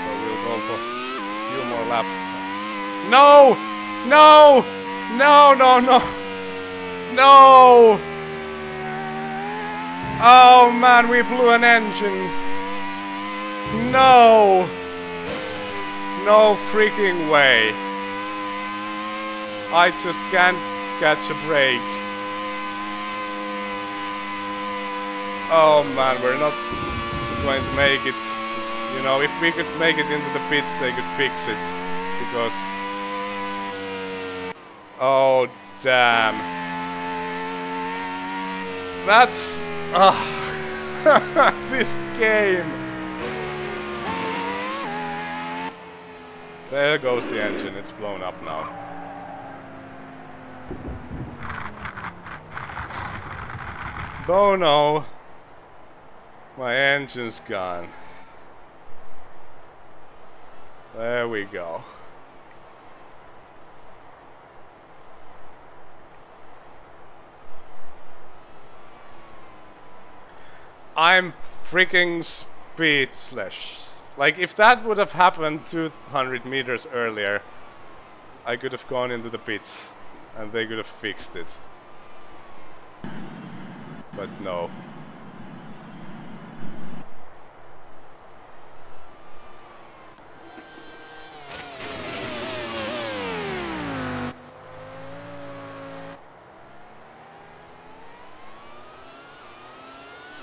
So we'll go for a few more laps. No! No! No, no, no! No! Oh man, we blew an engine! No! No freaking way! I just can't catch a break. Oh man, we're not going to make it. You know, if we could make it into the pits, they could fix it. Because... Oh, damn. That's... this game. There goes the engine, it's blown up now. Oh no. My engine's gone. There we go. I'm freaking speechless. Like, if that would have happened 200 meters earlier, I could have gone into the pits and they could have fixed it. But no.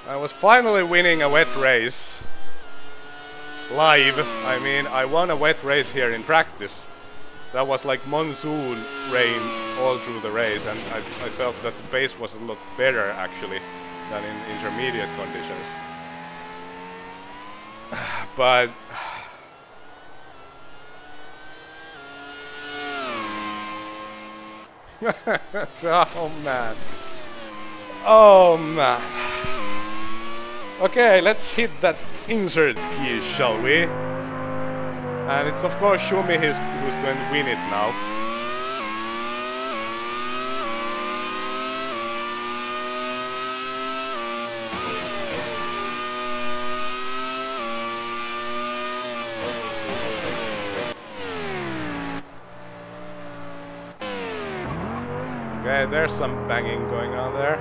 I was finally winning a wet race. Live. I mean, I won a wet race here in practice. That was like monsoon rain all through the race, and I felt that the pace was a lot better actually than in intermediate conditions. But oh man. Oh man. Okay, let's hit that insert key, shall we? And it's of course Schumi who's going to win it now. there's some banging going on there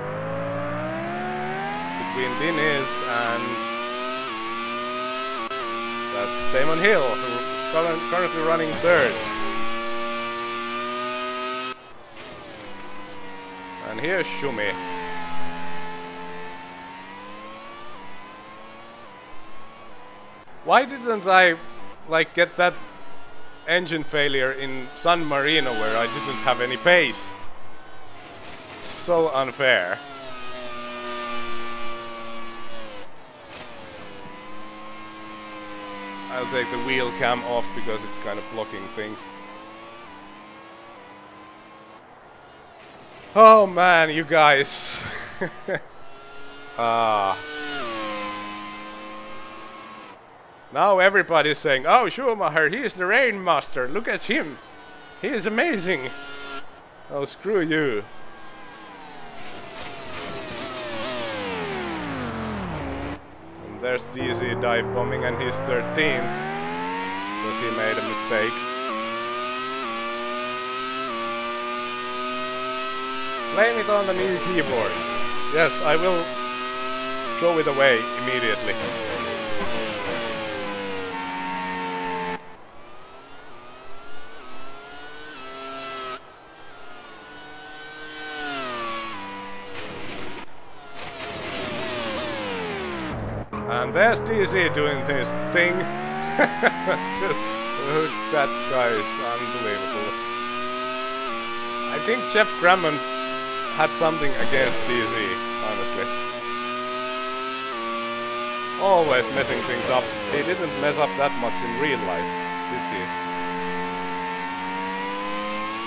between Diniz and that's Damon Hill, who's currently running third. And here's Schumi. Why didn't I like get that engine failure in San Marino where I didn't have any pace? It's so unfair. I'll take the wheel cam off because it's kind of blocking things. Oh man, you guys. Now everybody's saying, oh, Schumacher, he is the rain master, look at him. He is amazing. Oh, screw you. And there's DZ dive bombing and he's 13th because he made a mistake. Blame it on the new keyboard. Yes, I will throw it away immediately. And there's DZ doing his thing. That guy is unbelievable. I think Jeff Grammon had something against DZ, honestly. Always messing things up. He didn't mess up that much in real life, did he?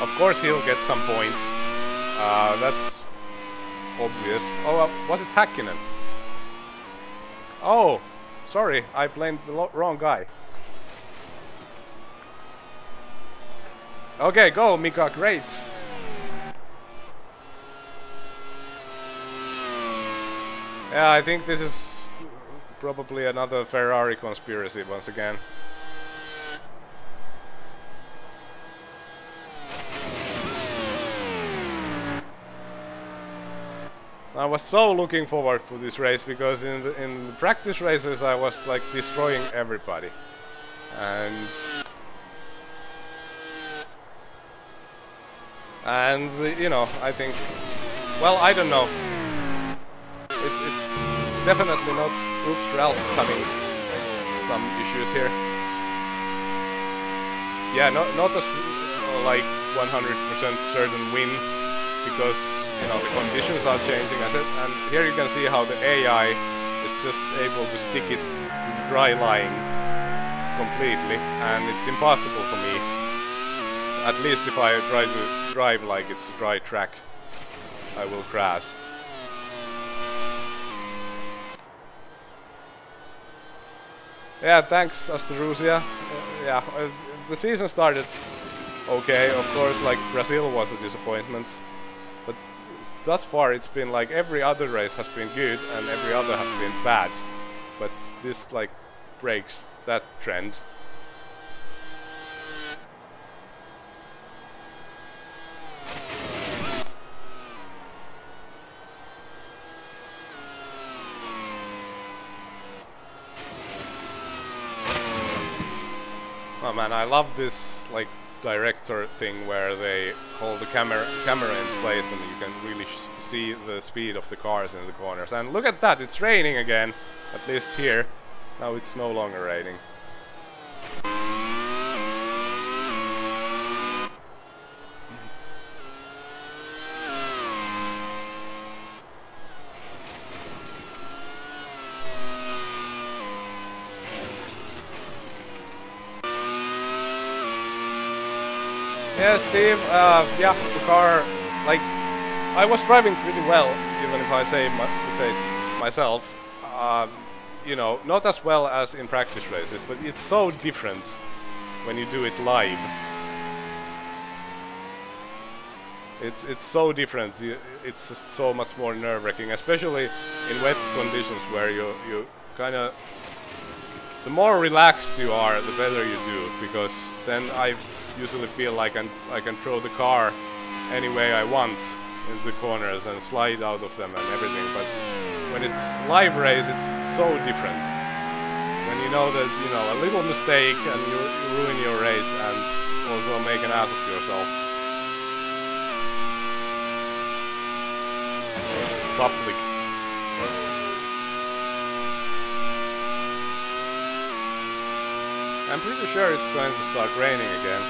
Of course he'll get some points. That's obvious. Oh, was it Häkkinen? Oh, sorry, I blamed the wrong guy. Okay, go, Mika, great. Yeah, I think this is probably another Ferrari conspiracy once again. I was so looking forward to this race because in the practice races I was like destroying everybody, and you know, I think, well, I don't know. It's definitely not. Oops, Ralph's having some issues here. Yeah, not a like 100% certain win because, you know, the conditions are changing, as it, and here you can see how the AI is just able to stick it to the dry line completely, and it's impossible for me. At least if I try to drive like it's a dry track, I will crash. Yeah, thanks, Astarusia. Yeah, the season started okay, of course, like Brazil was a disappointment. But thus far it's been like every other race has been good and every other has been bad. But this like breaks that trend. Oh man, I love this like director thing where they hold the camera in place and you can really see the speed of the cars in the corners. And look at that, it's raining again, at least here. Now it's no longer raining. Yeah, Steve, yeah, the car, like, I was driving pretty well, even if I say myself, you know, not as well as in practice races, but it's so different when you do it live. It's so different, it's just so much more nerve-wracking, especially in wet conditions where you kind of, the more relaxed you are, the better you do, because then I usually feel like I can throw the car any way I want, into the corners and slide out of them and everything, but when it's live race, it's so different. When you know that, you know, a little mistake and you ruin your race and also make an ass of yourself. Public. I'm pretty sure it's going to start raining again.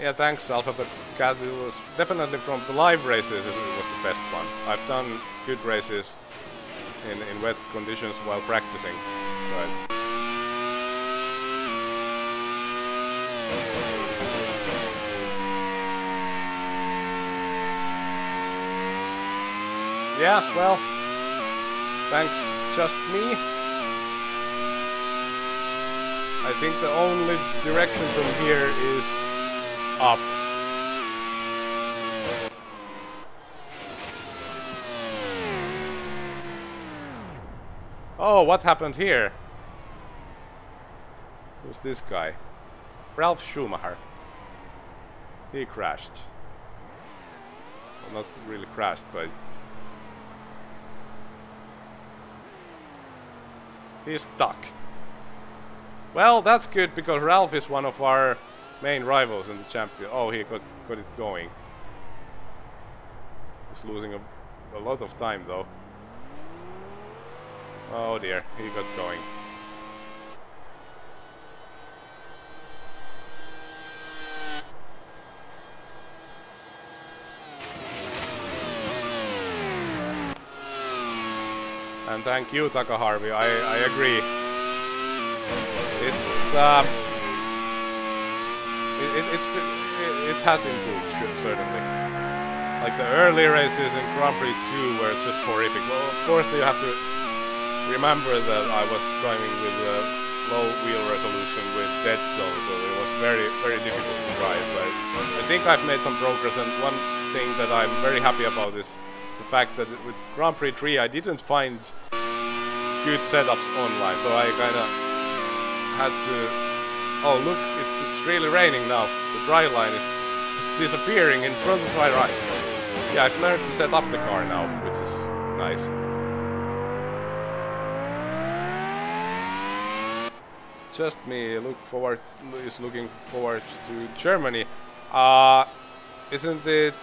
Yeah, thanks Alphabet Cat. It was definitely from the live races, it was the best one. I've done good races in wet conditions while practicing. But yeah, well, thanks, just me. I think the only direction from here is up. Oh, what happened here? Who's this guy? Ralph Schumacher. He crashed. Well, not really crashed, but he's stuck. Well, that's good because Ralph is one of our main rivals in the champion. Oh, he got it going. He's losing a lot of time though. Oh dear, he got going. And thank you, Taka Harvey. I agree. It has improved, certainly. Like the early races in Grand Prix 2 were just horrific. Well, of course you have to remember that I was driving with a low wheel resolution with dead zone, so it was very difficult to drive. But I think I've made some progress, and one thing that I'm very happy about is the fact that with Grand Prix 3 I didn't find good setups online, so I kinda had to... Oh look, it's really raining now. The dry line is just disappearing in front of my eyes. Yeah, I've learned to set up the car now, which is nice. Just me is looking forward to Germany. Isn't it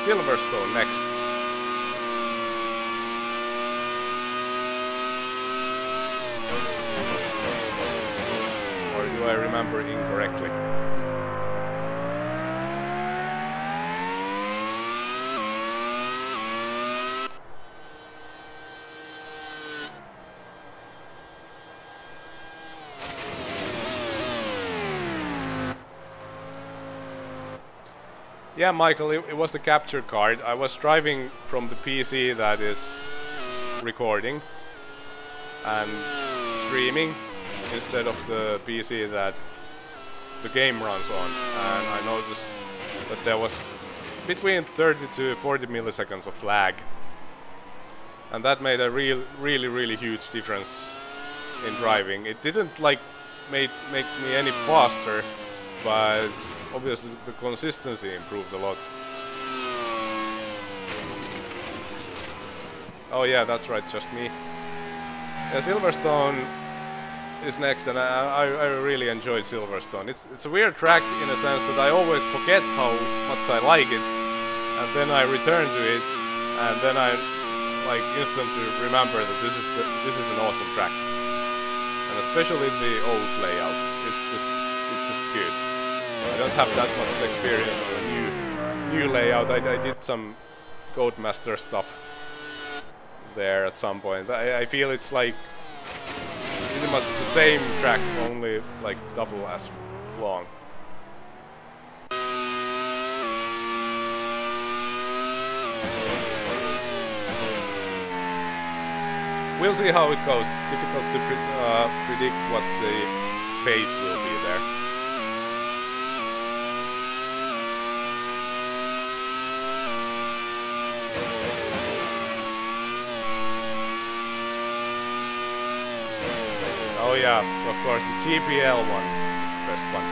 Silverstone next? Or do I remember incorrectly? Yeah, Michael, it was the capture card. I was driving from the PC that is recording and streaming instead of the PC that the game runs on. And I noticed that there was between 30 to 40 milliseconds of lag. And that made a really huge difference in driving. It didn't like make me any faster, but obviously the consistency improved a lot. Oh yeah, that's right, just me. Yeah, Silverstone is next, and I really enjoy Silverstone. It's a weird track in a sense that I always forget how much I like it, and then I return to it, and then I like instantly remember that this is an awesome track, and especially the old layout. It's just good. I don't have that much experience on the new layout. I did some Codemaster stuff there at some point. I feel it's like pretty much the same track, only like double as long. We'll see how it goes. It's difficult to predict what the pace will be there. Oh Oh yeah, of course, the GPL one is the best one.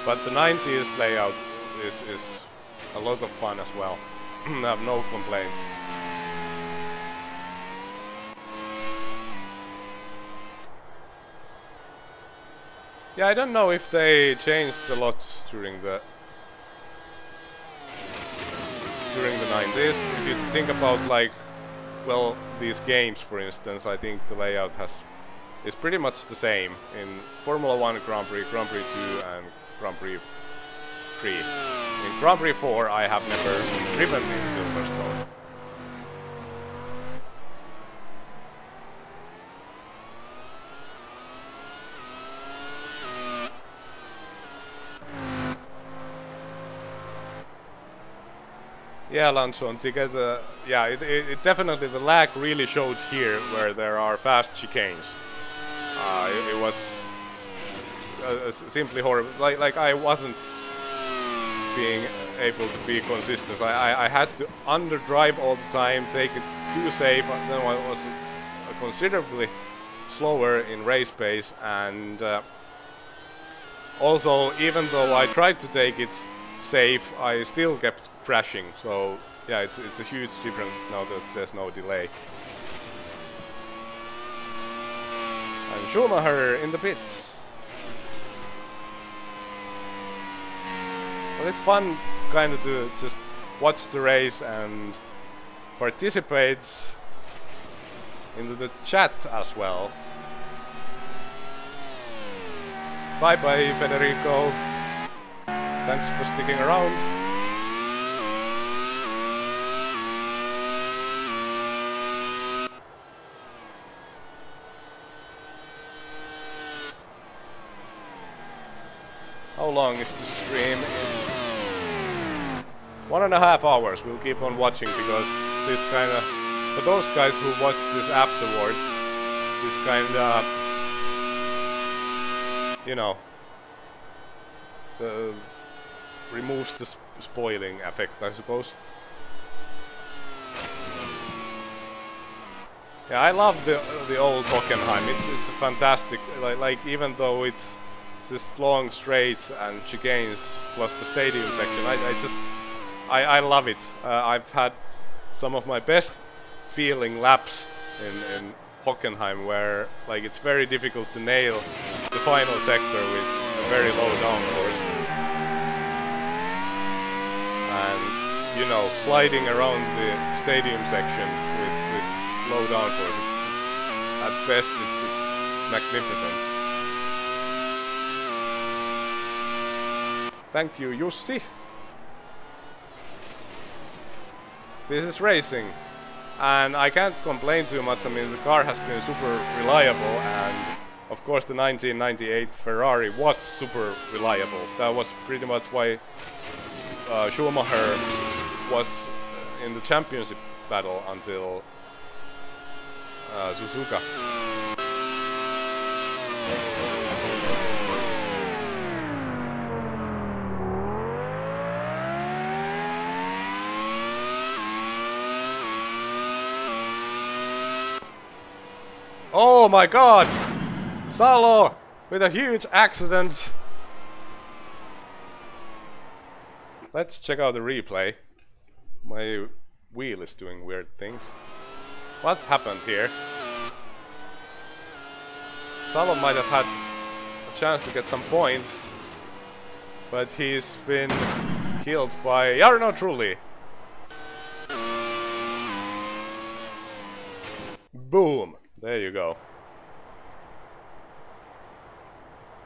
But the 90s layout is a lot of fun as well. I have no complaints. Yeah, I don't know if they changed a lot during the 90s. If you think about like, well, these games, for instance, I think the layout is pretty much the same in Formula 1 Grand Prix, Grand Prix 2 and Grand Prix 3. In Grand Prix 4 I have never driven in Silverstone. Yeah, Lanson, to get yeah, it definitely, the lag really showed here where there are fast chicanes. It was simply horrible. Like I wasn't being able to be consistent. I had to underdrive all the time, take it too safe. Then I was considerably slower in race pace, and also, even though I tried to take it safe, I still kept crashing. So yeah, it's a huge difference now that there's no delay. And Schumacher in the pits. Well, it's fun kind of to just watch the race and participate into the chat as well. Bye bye, Federico. Thanks for sticking around. How long is the stream? It's 1.5 hours. We'll keep on watching because this kind of, for those guys who watch this afterwards, this kind of, you know, removes the spoiling effect, I suppose. Yeah, I love the old Hockenheim. It's a fantastic, like even though it's just long straights and chicanes plus the stadium section, I love it. I've had some of my best feeling laps in Hockenheim, where like it's very difficult to nail the final sector with a very low downforce, and you know, sliding around the stadium section with low downforce, at best it's magnificent. Thank you, Jussi. This is racing, and I can't complain too much. I mean, the car has been super reliable, and of course the 1998 Ferrari was super reliable. That was pretty much why Schumacher was in the championship battle until Suzuka. Oh my god! Salo with a huge accident! Let's check out the replay. My wheel is doing weird things. What happened here? Salo might have had a chance to get some points, but he's been killed by Jarno Trulli. Boom! There you go.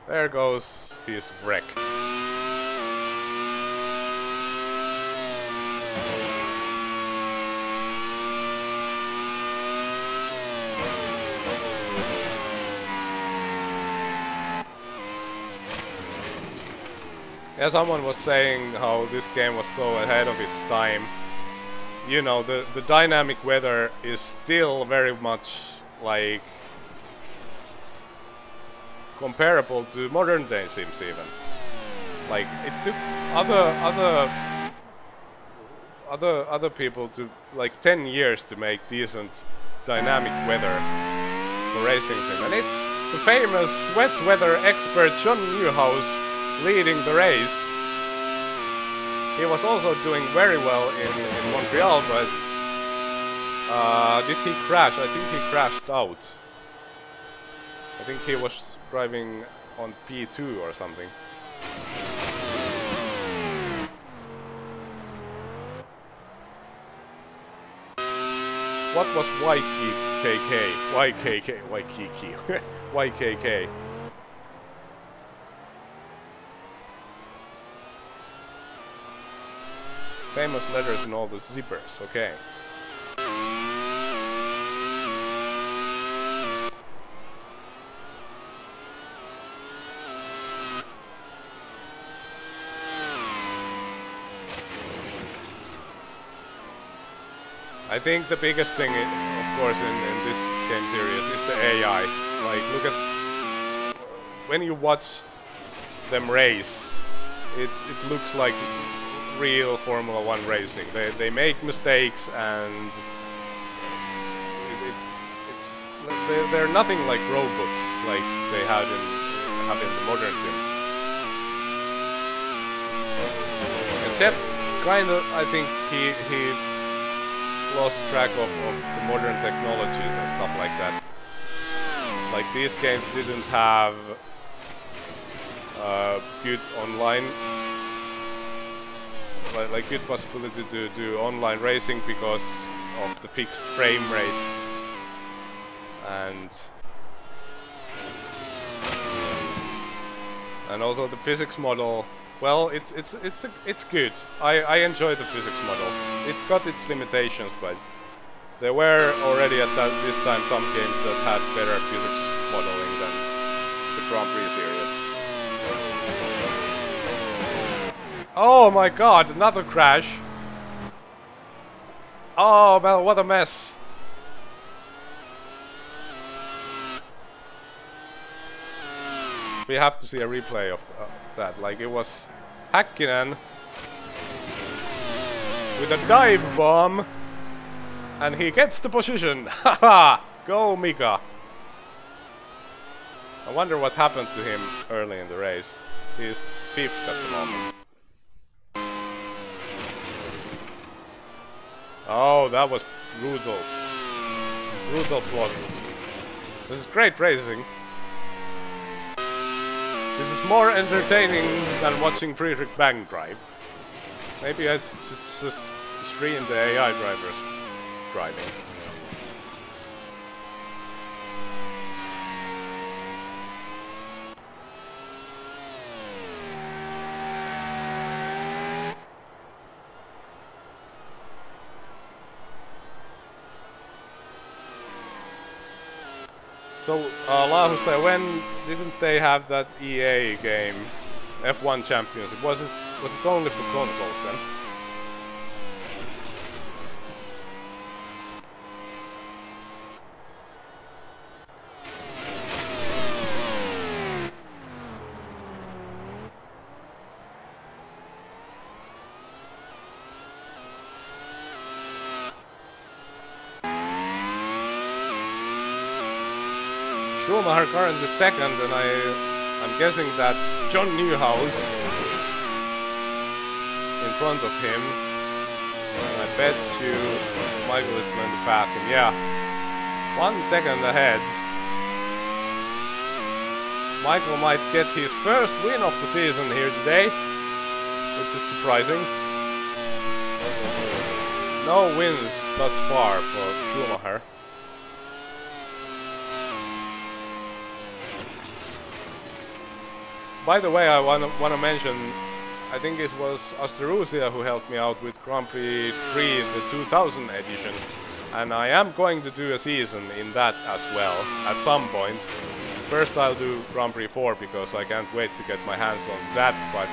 There goes his wreck. Yeah, someone was saying how this game was so ahead of its time. You know, the dynamic weather is still very much like comparable to modern day Sims even. Like it took other people to like 10 years to make decent dynamic weather for racing sim, and it's the famous wet weather expert John Newhouse leading the race. He was also doing very well in Montreal, but did he crash? I think he crashed out. I think he was driving on P2 or something. What was YKK? YKK. Famous letters in all the zippers, okay. I think the biggest thing, of course, in this game series is the AI. Like, look at... When you watch them race, it looks like real Formula 1 racing. They make mistakes and... They're nothing like robots like they have in the modern Sims. And Jeff kind of, I think he lost track of the modern technologies and stuff like that. Like these games didn't have good online, like good possibility to do online racing because of the fixed frame rate, and also the physics model. Well, it's good. I enjoy the physics model. It's got its limitations, but there were already at this time some games that had better physics modeling than the Grand Prix series. Oh my god, another crash! Oh man, what a mess! We have to see a replay of that. Like it was Häkkinen with a dive bomb, and he gets the position. Haha! Go Mika! I wonder what happened to him early in the race. He's 5th at the moment. Oh, that was brutal. Brutal plot. This is great racing. This is more entertaining than watching Friedrich Bangs drive. Maybe I should just stream the AI drivers driving. So, Lahusta, when didn't they have that EA game, F1 Championship? Was it only for consoles then? Schumacher currently 2nd, and I'm guessing that's John Newhouse in front of him. And I bet you Michael is going to pass him. Yeah, 1 second ahead. Michael might get his first win of the season here today, which is surprising. No wins thus far for Schumacher. By the way, I want to mention, I think it was Asterusia who helped me out with Grand Prix 3, the 2000 edition, and I am going to do a season in that as well, at some point. First I'll do Grand Prix 4, because I can't wait to get my hands on that, but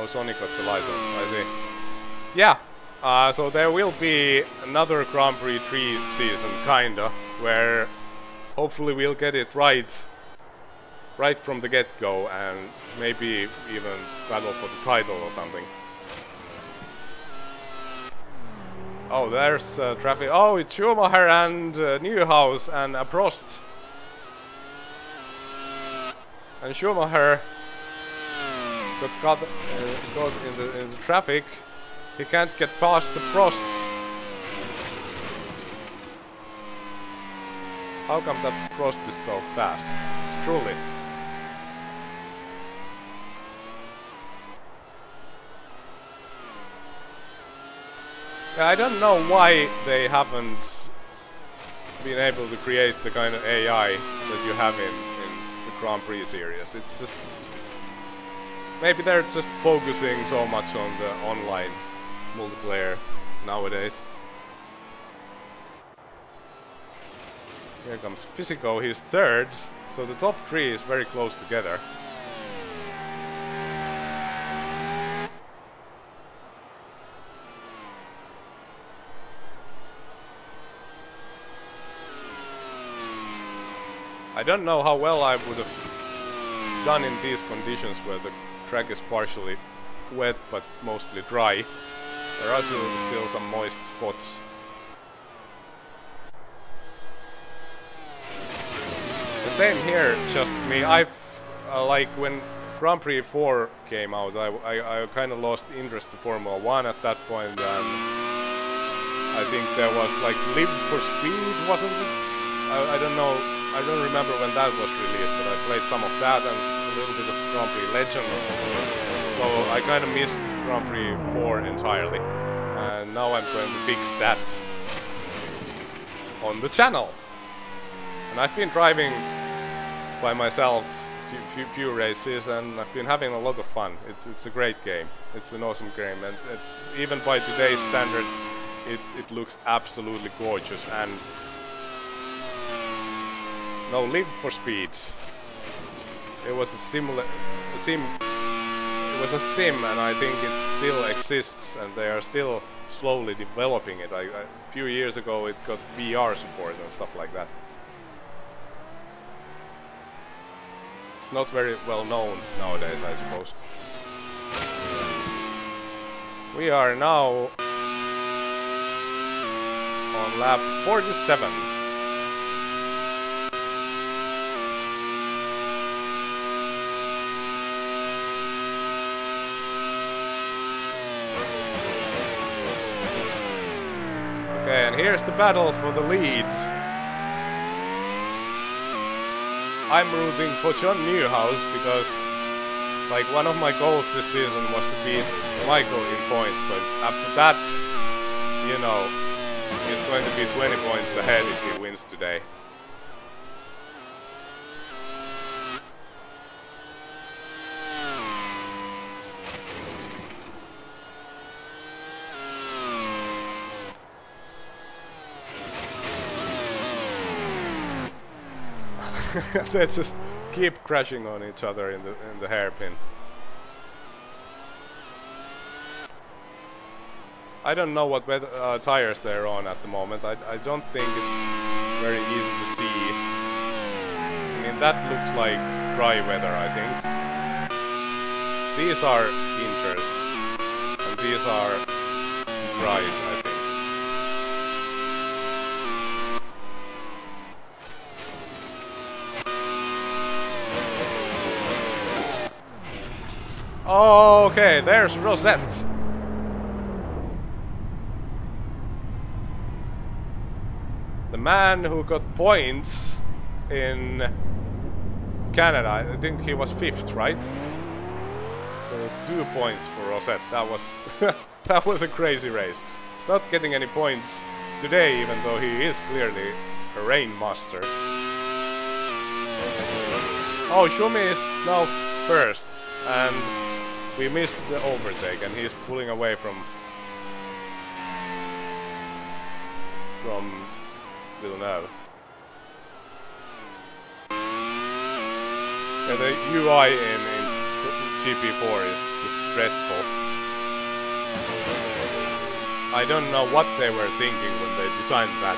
Oh, Sony got the license, I see. Yeah, so there will be another Grand Prix 3 season, kinda, where hopefully we'll get it right from the get-go, and maybe even battle for the title or something. Oh, there's traffic. Oh, it's Schumacher and Newhouse and Prost. And Schumacher got caught in the traffic. He can't get past the Prost. How come that Prost is so fast? It's truly. I don't know why they haven't been able to create the kind of AI that you have in the Grand Prix series. It's just... maybe they're just focusing so much on the online multiplayer nowadays. Here comes Physico, he's third, so the top three is very close together. I don't know how well I would have done in these conditions where the track is partially wet but mostly dry. There are still some moist spots. The same here, just me. I've like when Grand Prix 4 came out, I kind of lost interest to Formula 1 at that point, and I think there was like Live for Speed, wasn't it? I don't know. I don't remember when that was released, but I played some of that and a little bit of Grand Prix Legends. So I kind of missed Grand Prix 4 entirely. And now I'm going to fix that on the channel. And I've been driving by myself few races, and I've been having a lot of fun. It's a great game. It's an awesome game, and it's, even by today's standards, it looks absolutely gorgeous. And no, Live for Speed. It was a sim, and I think it still exists, and they are still slowly developing it. A few years ago, it got VR support and stuff like that. It's not very well known nowadays, I suppose. We are now on lap 47. Okay, and here's the battle for the lead. I'm rooting for John Newhouse because, like, one of my goals this season was to beat Michael in points, but after that, you know, he's going to be 20 points ahead if he wins today. They just keep crashing on each other in the hairpin. I don't know what tires they're on at the moment. I don't think it's very easy to see. I mean, that looks like dry weather, I think. These are inters, and these are dries, I think. Okay, there's Rosette. The man who got points in Canada. I think he was 5th, right? So 2 points for Rosette. That was that was a crazy race. He's not getting any points today, even though he is clearly a rain master. Oh, Schumi is now 1st, and we missed the overtake, and he's pulling away from Villeneuve. Yeah, the UI in GP4 is just dreadful. I don't know what they were thinking when they designed that.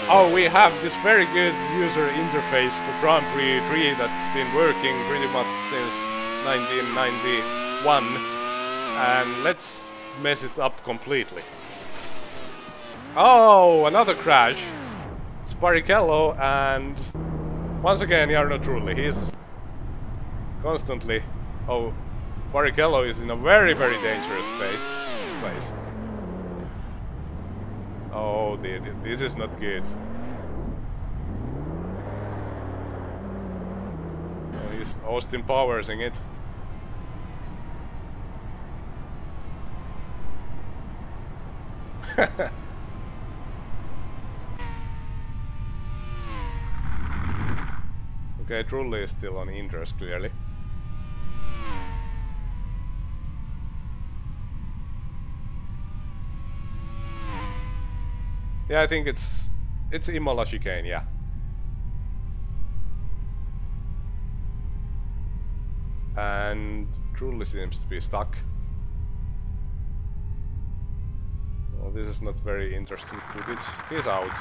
Oh, we have this very good user interface for Grand Prix 3 that's been working pretty much since 1991, and let's mess it up completely. Oh, another crash. It's Barrichello, and once again Jarno Trulli. He's constantly... Oh, Barrichello is in a very, very dangerous place. Oh, this is not good. Oh, he's Austin Powersing it. Okay, Trulli is still on interest, clearly. Yeah, I think it's Imola chicane, yeah. And Trulli seems to be stuck. Well, this is not very interesting footage. He's out.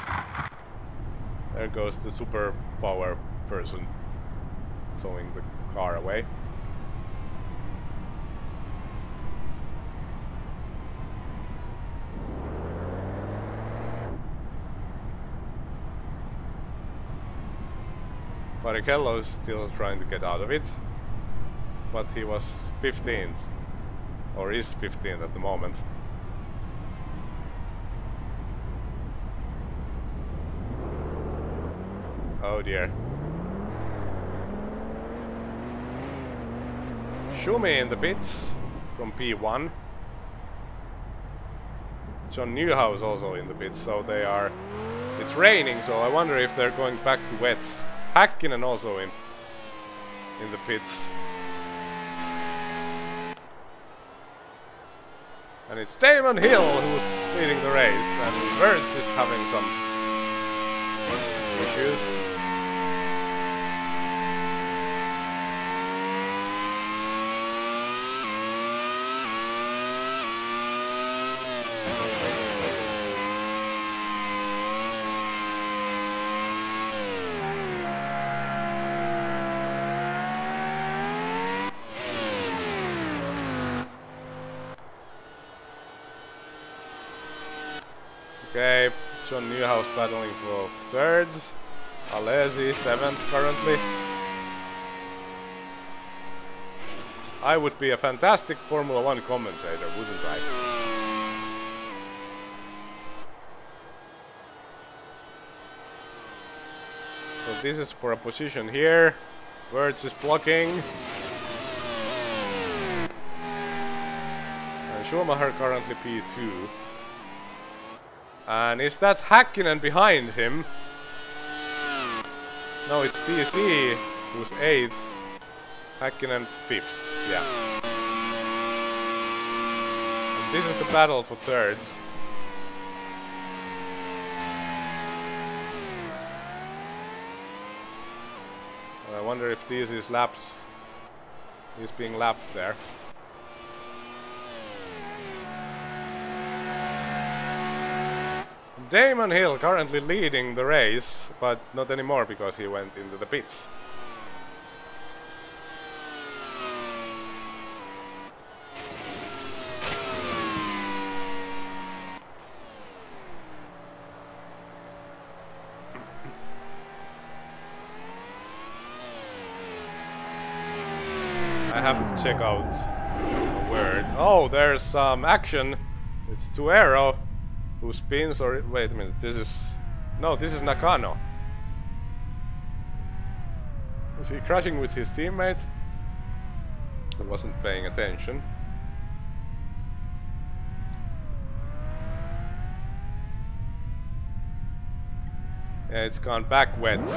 There goes the superpower person towing the car away. Barrichello is still trying to get out of it, but he was 15th, or is 15th at the moment. Oh dear. Schumi in the pits from P1. John Newhouse also in the pits, so they are... It's raining, so I wonder if they're going back to wets. Häkkinen also in the pits. And it's Damon Hill who's leading the race, and Wirtz is having some issues. Okay, John Newhouse battling for third. Alesi, 7th currently. I would be a fantastic Formula 1 commentator, wouldn't I? So this is for a position here. Wirtz is blocking. And Schumacher currently P2. And is that Häkkinen behind him? No, it's DC who's 8th. Häkkinen 5th, yeah. And this is the battle for third. I wonder if DC is lapped. He's being lapped there. Damon Hill currently leading the race, but not anymore because he went into the pits. I have to check out where... Oh, there's some action. It's Tuero who spins, or wait a minute, this is... No, this is Nakano. Is he crashing with his teammate? I wasn't paying attention. Yeah, it's gone back wet.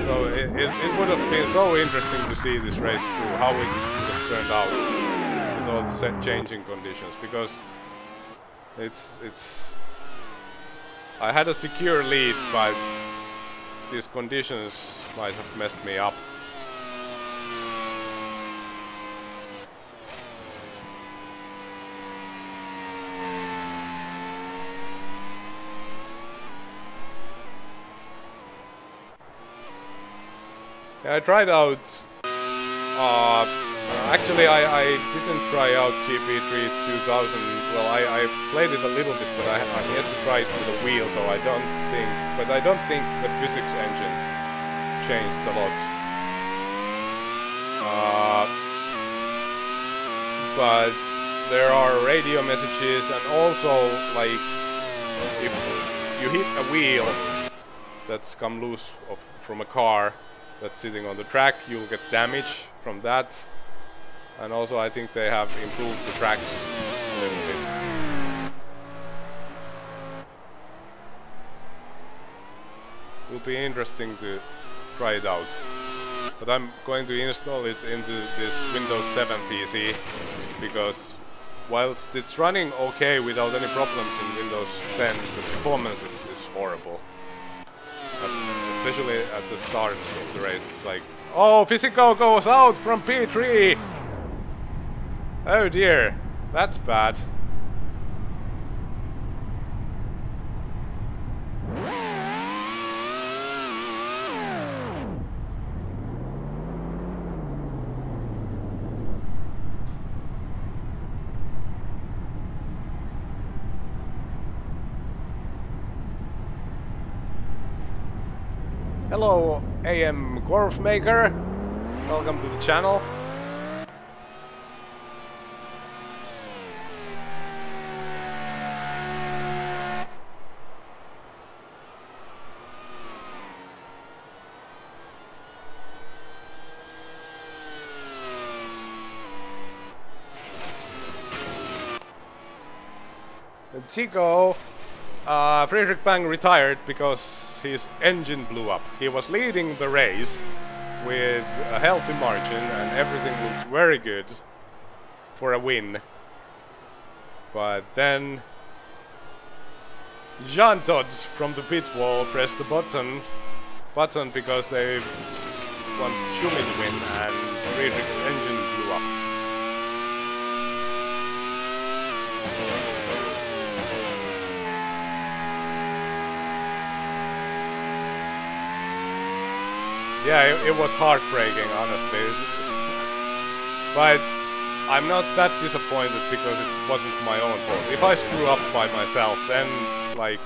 So it would have been so interesting to see this race through, how it would have turned out with all the changing conditions, because it's I had a secure lead, but these conditions might have messed me up. I tried out. Actually, I didn't try out GP3 2000. Well, I played it a little bit, but I'm yet to try it with a wheel, so I don't think. But I don't think the physics engine changed a lot. But there are radio messages, and also, like, if you hit a wheel that's come loose from a car that's sitting on the track, you'll get damage from that. And also I think they have improved the tracks a little bit. It will be interesting to try it out. But I'm going to install it into this Windows 7 PC, because whilst it's running okay without any problems in Windows 10, the performance is horrible. Especially at the starts of the race, it's like, oh, Physico goes out from P3! Oh dear, that's bad. Hello, AM Golf Maker. Welcome to the channel. Chico, Friedrich Bangs retired because his engine blew up. He was leading the race with a healthy margin and everything looked very good for a win. But then Jean Dodds from the pit wall pressed the button because they want Schumi to win, and Friedrich's engine blew up. Yeah, it was heartbreaking, honestly. But I'm not that disappointed because it wasn't my own fault. If I screw up by myself, then like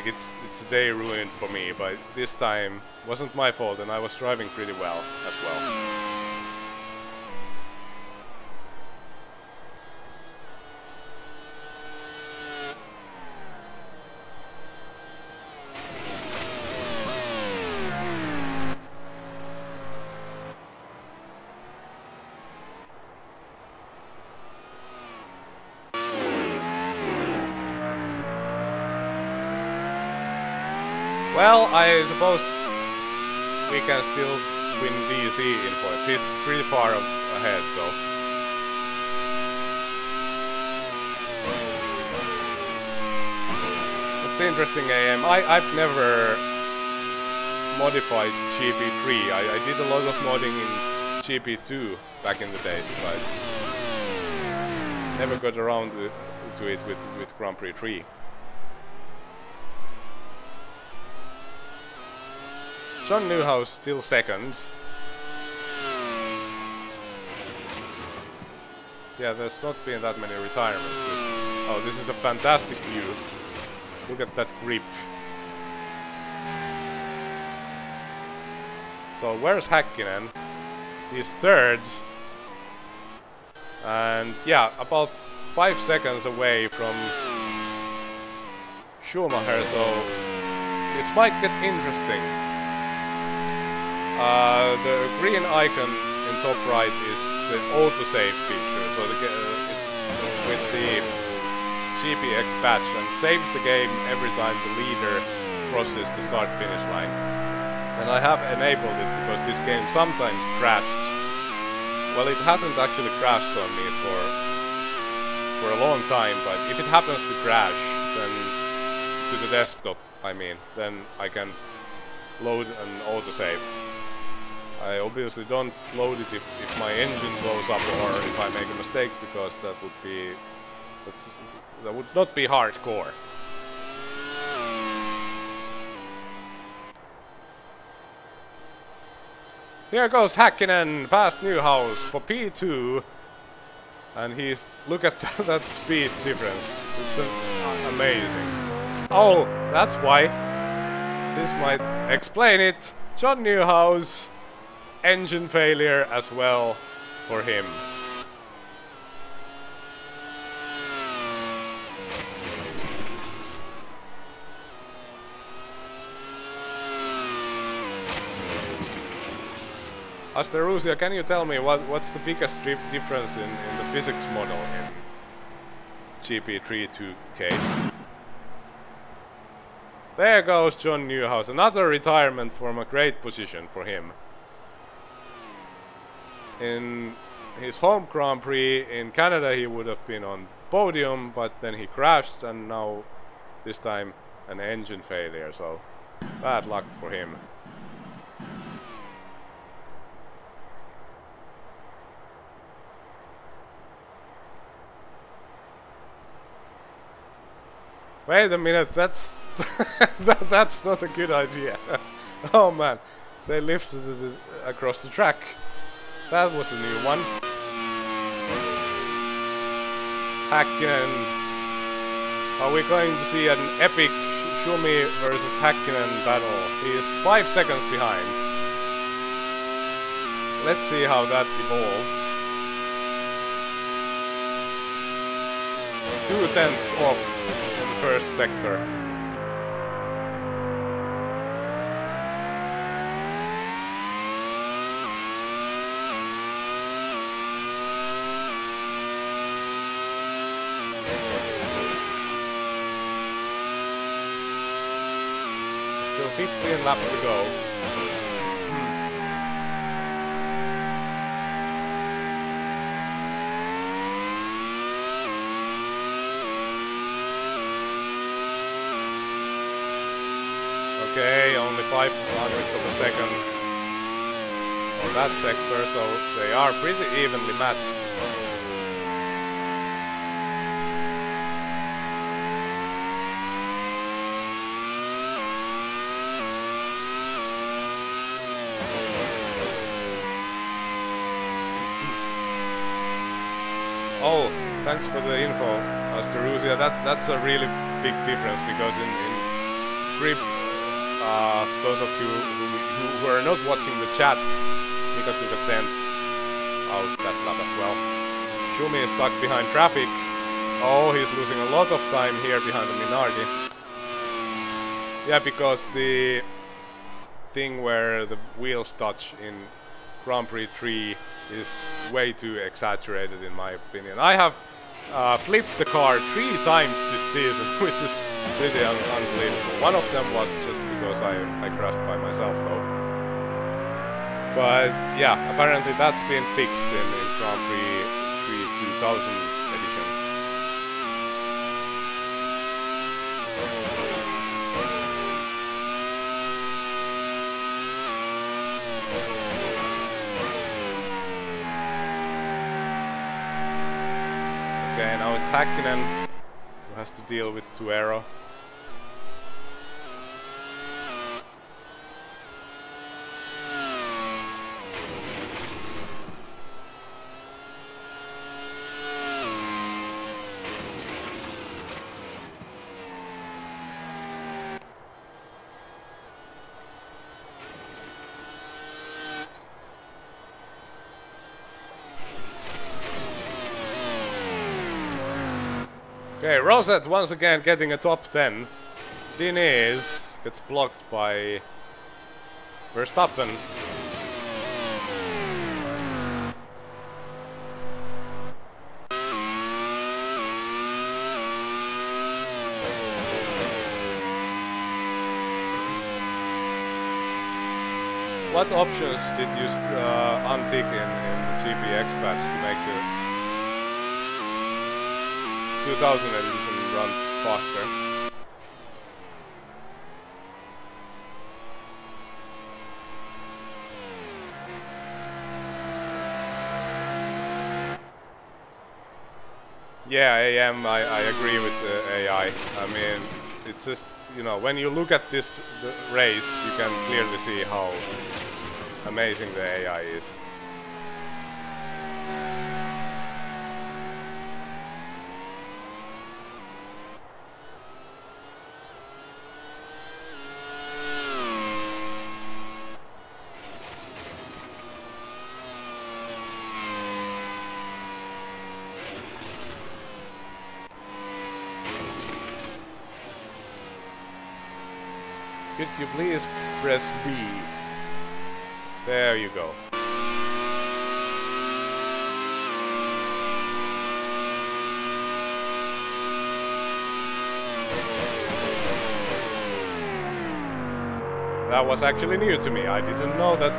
it's a day ruined for me. But this time wasn't my fault, and I was driving pretty well as well. Well, I suppose we can still win DC in points. He's pretty far ahead though. It's interesting, AM. I've never modified GP3. I did a lot of modding in GP2 back in the days, but never got around to it with Grand Prix 3. John Newhouse still second. Yeah, there's not been that many retirements. Oh, this is a fantastic view. Look at that grip. So where's Häkkinen? He's third. And yeah, about 5 seconds away from Schumacher, so this might get interesting. The green icon in top right is the autosave feature, so it's with the GPX patch and saves the game every time the leader crosses the start-finish line. And I have enabled it because this game sometimes crashed. Well, it hasn't actually crashed on me for a long time, but if it happens to crash, then to the desktop, I mean, then I can load an autosave. I obviously don't load it if my engine blows up or if I make a mistake, because that would not be hardcore. Here goes Häkkinen past Newhouse for P2. And he's... Look at that speed difference. It's amazing. Oh, that's why. This might explain it. John Newhouse. Engine failure as well for him. Asterusia, can you tell me what's the biggest difference in the physics model in GP32K? There goes John Newhouse, another retirement from a great position for him. In his home Grand Prix in Canada he would have been on podium, but then he crashed and now this time an engine failure, so bad luck for him. Wait a minute, that's that's not a good idea. Oh man, they lifted it across the track. That was a new one. Häkkinen. Are we going to see an epic Schumi versus Häkkinen battle? He is 5 seconds behind. Let's see how that evolves. 2/10 off in the first sector. Still 15 laps to go. Okay, only 5 hundredths of a second on that sector, so they are pretty evenly matched. Oh, thanks for the info, Asterusia. That's a really big difference because in grip, those of you who are not watching the chat, Mika took a 10th out that lap as well. Schumi is stuck behind traffic. Oh, he's losing a lot of time here behind the Minardi. Yeah, because the thing where the wheels touch in Grand Prix 3 is way too exaggerated in my opinion. I have flipped the car 3 times this season, which is pretty unbelievable. One of them was just because I crashed by myself though. But yeah, apparently that's been fixed in Grand Prix 3 2000 edition. Okay, now it's Häkkinen who has to deal with Tuero. Okay, Rosette once again getting a top 10. Diniz gets blocked by Verstappen. What options did you untick in the GP Expats to make the 2000 edition run faster? Yeah, AM, I agree with the AI. I mean, it's just, you know, when you look at this race, you can clearly see amazing the AI is. Could you please press B? There you go. That was actually new to me. I didn't know that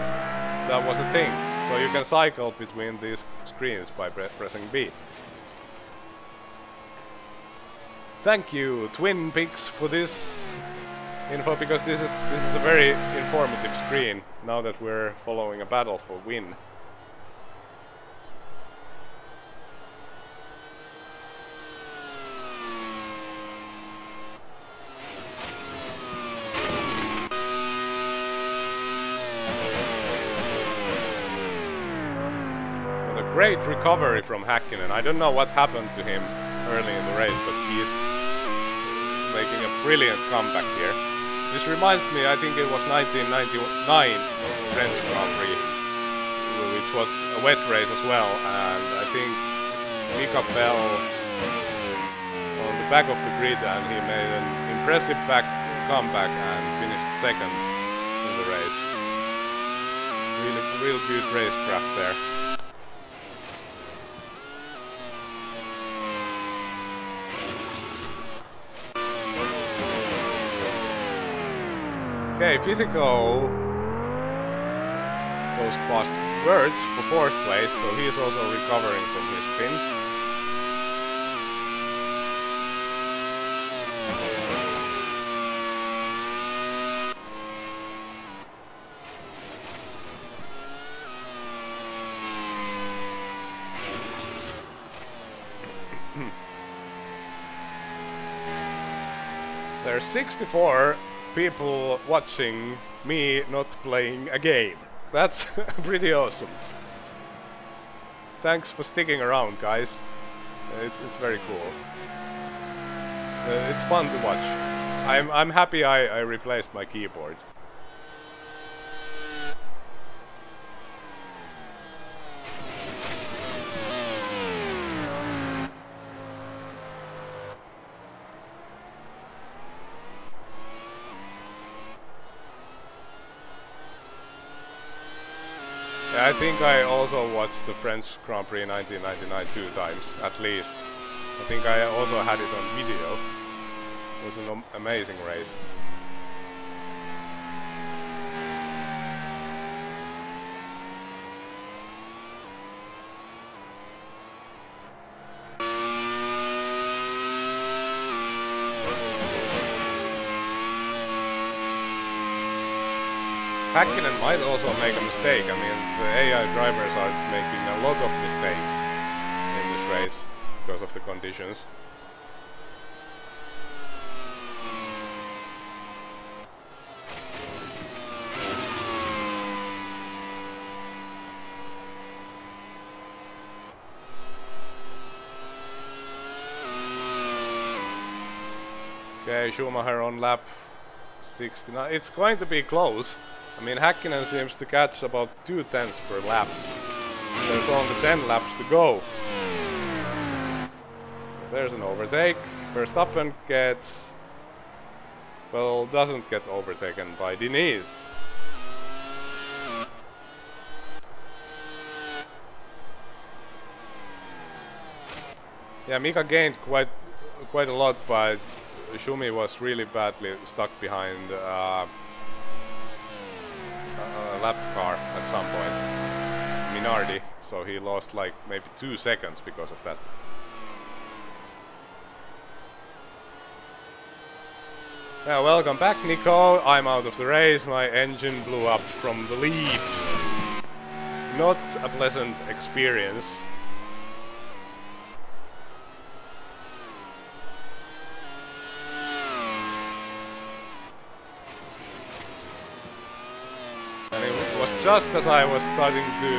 that was a thing. So you can cycle between these screens by pressing B. Thank you, Twin Peaks, for this info, because this is a very informative screen now that we're following a battle for win. What a great recovery from Häkkinen. I don't know what happened to him early in the race, but he's making a brilliant comeback here. This reminds me, I think it was 1999 French Grand Prix, which was a wet race as well, and I think Mika fell on the back of the grid and he made an impressive comeback and finished second in the race. Real good racecraft there. Okay, Physico goes past Words for 4th place, so he is also recovering from his spin. There's 64 people watching me not playing a game. That's pretty awesome. Thanks for sticking around, guys. It's very cool. It's fun to watch. I'm happy I replaced my keyboard. I think I also watched the French Grand Prix 1999 2 times, at least. I think I also had it on video. It was an amazing race. Häkkinen might also make a mistake. I mean, the AI drivers are making a lot of mistakes in this race because of the conditions. Okay, Schumacher on lap 69. It's going to be close. I mean, Häkkinen seems to catch about 2/10 per lap. There's only 10 laps to go. There's an overtake. Verstappen gets... well, doesn't get overtaken by Denise. Yeah, Mika gained quite a lot, but Schumi was really badly stuck behind a lapped car at some point, Minardi, so he lost like maybe 2 seconds because of that. Yeah, welcome back, Nico. I'm out of the race. My engine blew up from the lead. Not a pleasant experience. just as I was starting to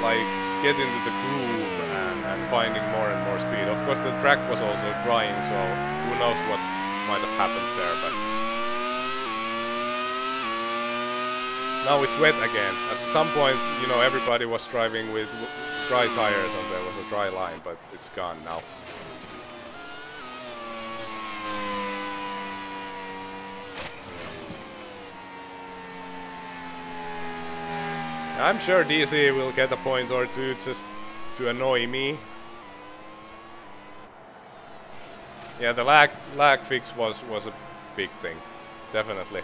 like get into the groove and finding more and more speed. Of course, the track was also drying, so who knows what might have happened there. But now it's wet again. At some point, you know, everybody was driving with dry tires and there was a dry line, but it's gone now. I'm sure DC will get a point or two just to annoy me. Yeah, the lag fix was a big thing, definitely.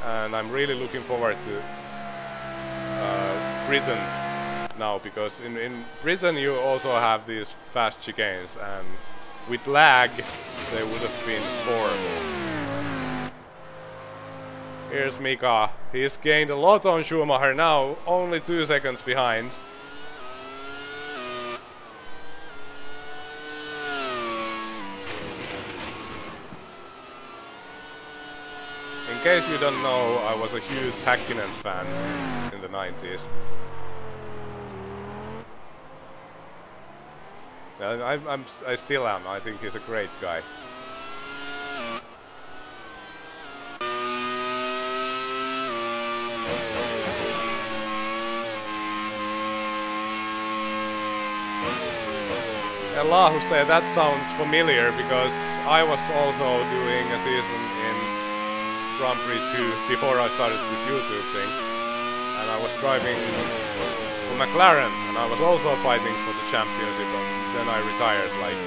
And I'm really looking forward to Britain now, because in Britain you also have these fast chicanes, and with lag they would have been horrible. Here's Mika. He's gained a lot on Schumacher now, only 2 seconds behind. In case you don't know, I was a huge Häkkinen fan in the 90s. I still am. I think he's a great guy. Lahustaja, that sounds familiar because I was also doing a season in Grand Prix 2 before I started this YouTube thing, and I was driving for McLaren, and I was also fighting for the championship, and then I retired like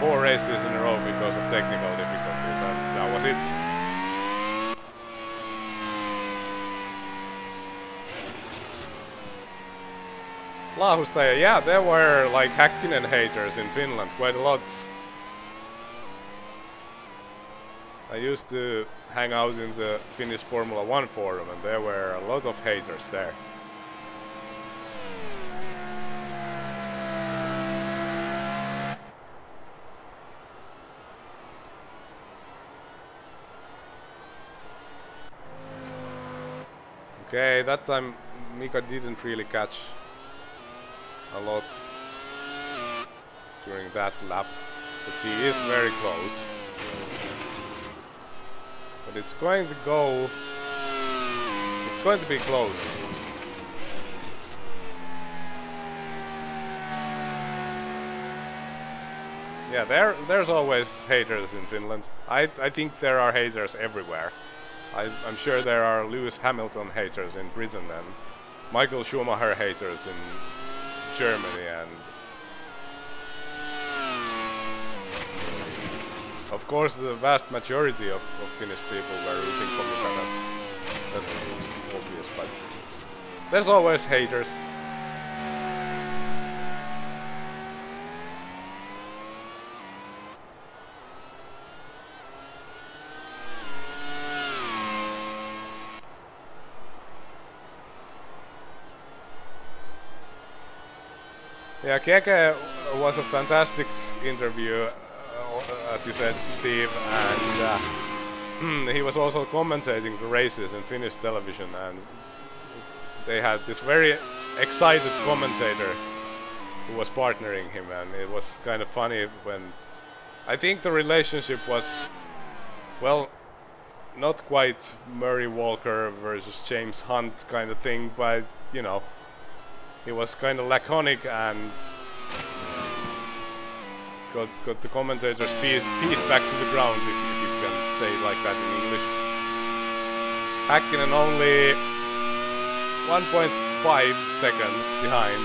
4 races in a row because of technical difficulties, and that was it. Lahustaja, yeah, there were like Häkkinen haters in Finland, quite a lot. I used to hang out in the Finnish Formula 1 forum, and there were a lot of haters there. Okay, that time Mika didn't really catch a lot during that lap, but he is very close. But it's going to be close. Yeah, there's always haters in Finland. I think there are haters everywhere. I'm sure there are Lewis Hamilton haters in Britain and Michael Schumacher haters in Germany, and of course the vast majority of Finnish people were rooting for Mika. That's obvious, but there's always haters. Yeah, Keke was a fantastic interview, as you said, Steve, and he was also commentating the races in Finnish television, and they had this very excited commentator who was partnering him, and it was kind of funny when I think the relationship was, well, not quite Murray Walker versus James Hunt kind of thing, but you know, he was kind of laconic and got the commentator's feet back to the ground, if you can say it like that in English. Häkkinen only 1.5 seconds behind.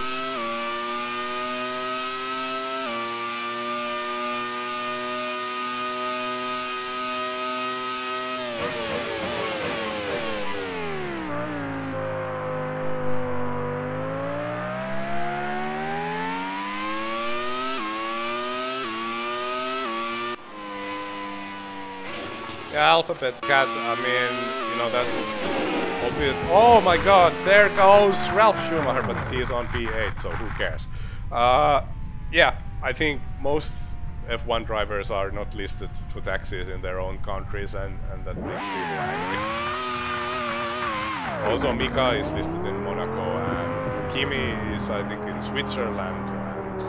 Yeah, Alphabet Cat, I mean, you know, that's obvious. Oh my god, there goes Ralf Schumacher, but he's on P8, so who cares? Yeah, I think most F1 drivers are not listed for taxis in their own countries, and that makes people angry. Also, Mika is listed in Monaco, and Kimi is, I think, in Switzerland, and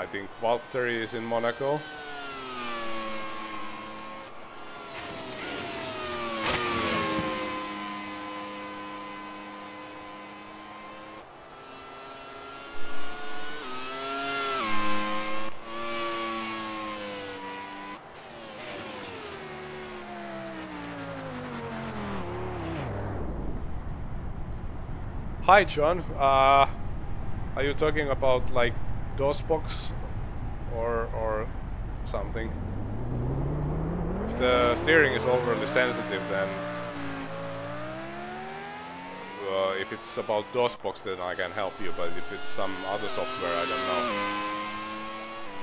I think Valtteri is in Monaco. Hi John, are you talking about like DOSBox or something? If the steering is overly sensitive, then if it's about DOSBox, then I can help you, but if it's some other software, I don't know.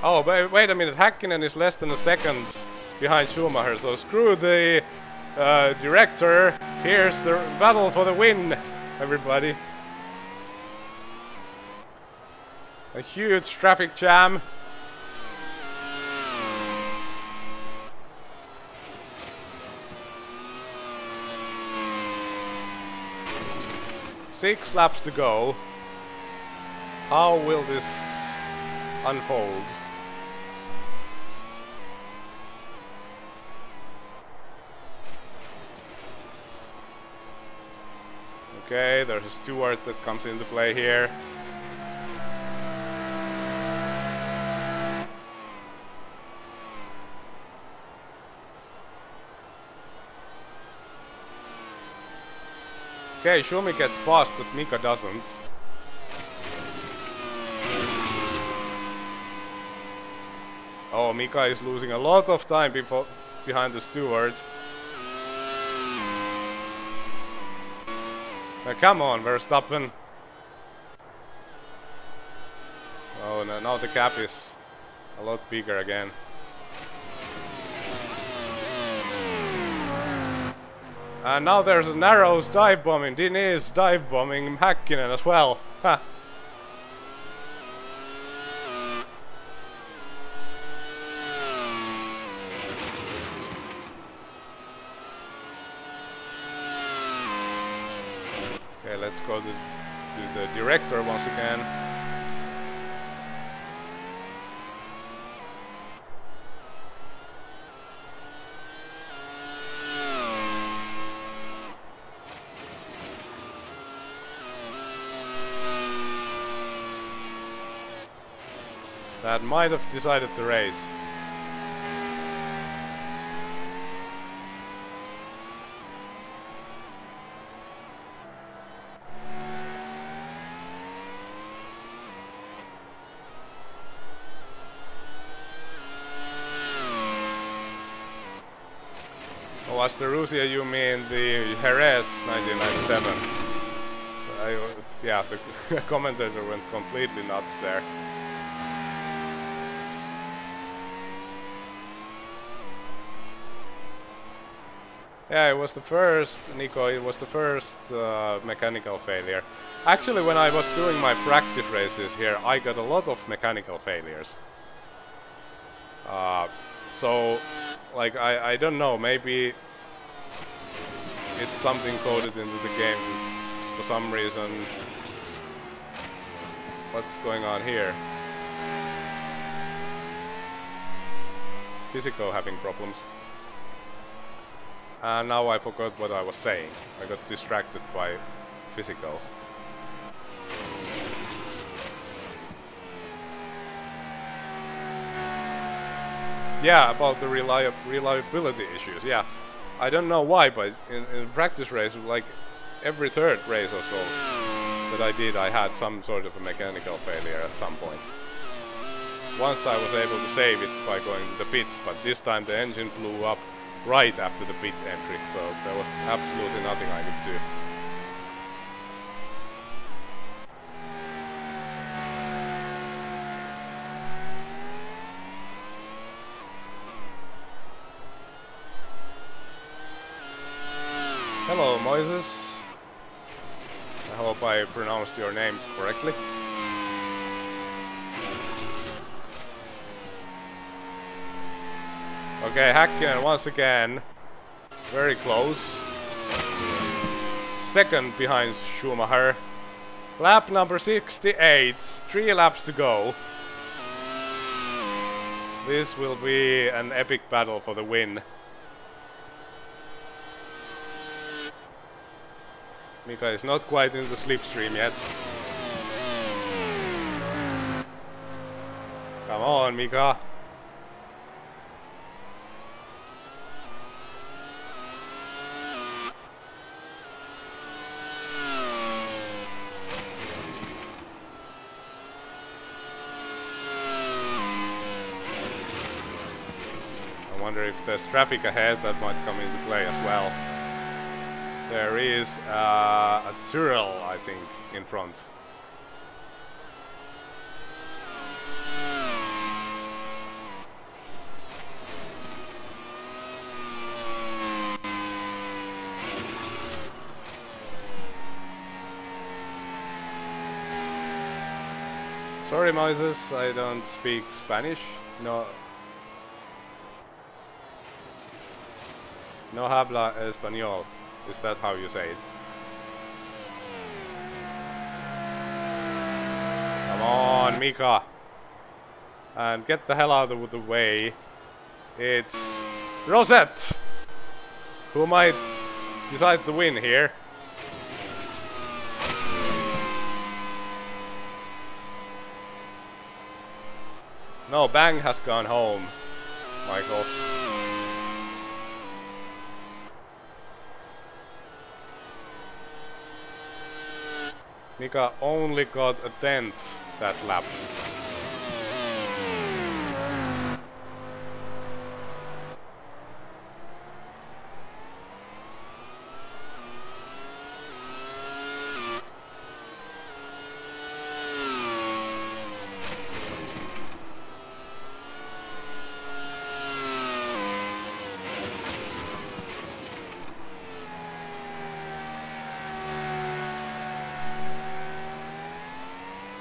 Oh, wait a minute, Häkkinen is less than a second behind Schumacher, so screw the director. Here's the battle for the win, everybody. A huge traffic jam. Six laps to go. How will this unfold? Okay, there's a steward that comes into play here. Okay, Schumi gets past, but Mika doesn't. Oh, Mika is losing a lot of time behind the steward. Now, come on, Verstappen. Oh, no, now the gap is a lot bigger again. And now there's a Narrows dive bombing. Din is dive bombing Häkkinen as well. Ha. Okay, let's go to the director once again. That might have decided the race. Oh, Asterusia, you mean the Jerez 1997? Yeah, the commentator went completely nuts there. Yeah, it was the first, Nico, it was the first mechanical failure. Actually, when I was doing my practice races here, I got a lot of mechanical failures. So, like, I don't know, maybe it's something coded into the game for some reason. What's going on here? Physico having problems. And now I forgot what I was saying. I got distracted by Physico. Yeah, about the reliability issues, yeah. I don't know why, but in practice race, like every third race or so that I did, I had some sort of a mechanical failure at some point. Once I was able to save it by going to the pits, but this time the engine blew up right after the pit entry, so there was absolutely nothing I could do. Hello, Moises. I hope I pronounced your name correctly. Okay, Häkkinen once again. Very close. second behind Schumacher. Lap number 68, 3 laps to go. This will be an epic battle for the win. Mika is not quite in the slipstream yet. Come on, Mika. I wonder if there's traffic ahead that might come into play as well. There is a Tyrrell, I think, in front. Sorry, Moses, I don't speak Spanish. No. No habla español. Is that how you say it? Come on, Mika. And get the hell out of the way. It's Rosette, who might decide the win here. No, Bang has gone home, Michael. Mika only got a 10th that lap.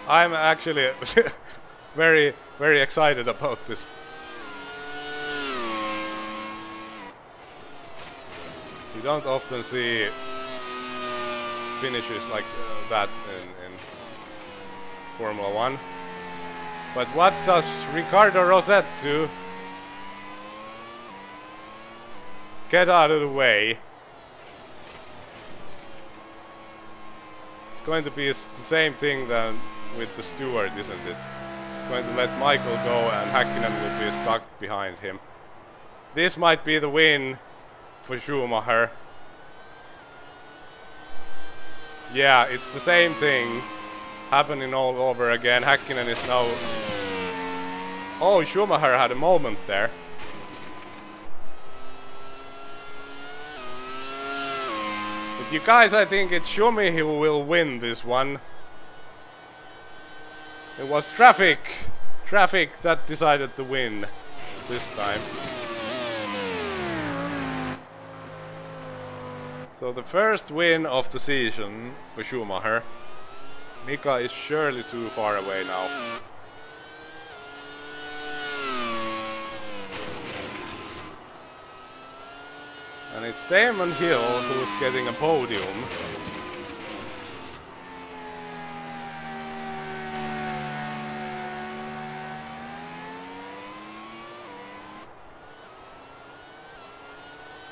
I'm actually very, very excited about this. You don't often see finishes like that in Formula 1. But what does Ricardo Rosette do? Get out of the way. It's going to be the same thing than with the steward, isn't it? It's going to let Michael go and Häkkinen will be stuck behind him. This might be the win for Schumacher. Yeah, it's the same thing happening all over again. Häkkinen is now... Oh, Schumacher had a moment there. But you guys, I think it's Schumi who will win this one. It was traffic that decided to win this time. So the first win of the season for Schumacher. Mika is surely too far away now. And it's Damon Hill who's getting a podium.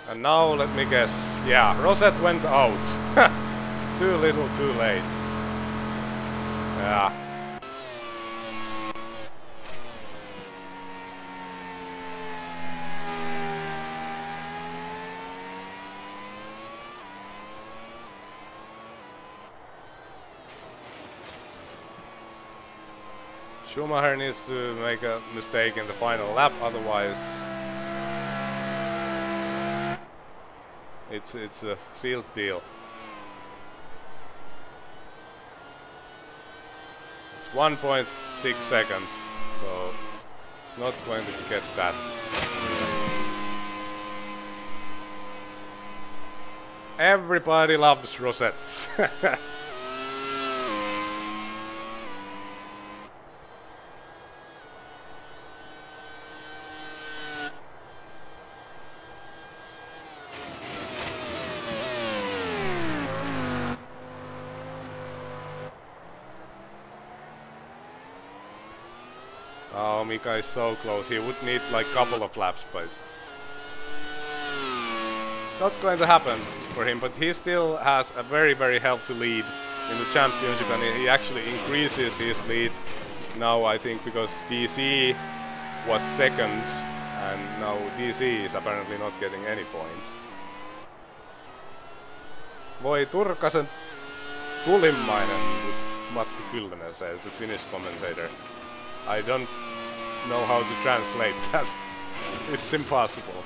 And now let me guess. Yeah, Rosette went out. Too little, too late. Yeah. Schumacher needs to make a mistake in the final lap, otherwise it's a sealed deal. It's 1.6 seconds, so it's not going to get that. Everybody loves Rosettes. Mika is so close. He would need like couple of laps, but it's not going to happen for him. But he still has a very, very healthy lead in the championship, and he actually increases his lead now, I think, because DC was second, and now DC is apparently not getting any points. Voi Turkkasen tulimmainen, Matti Kyllönen says, the Finnish commentator. I don't know how to translate that. It's impossible.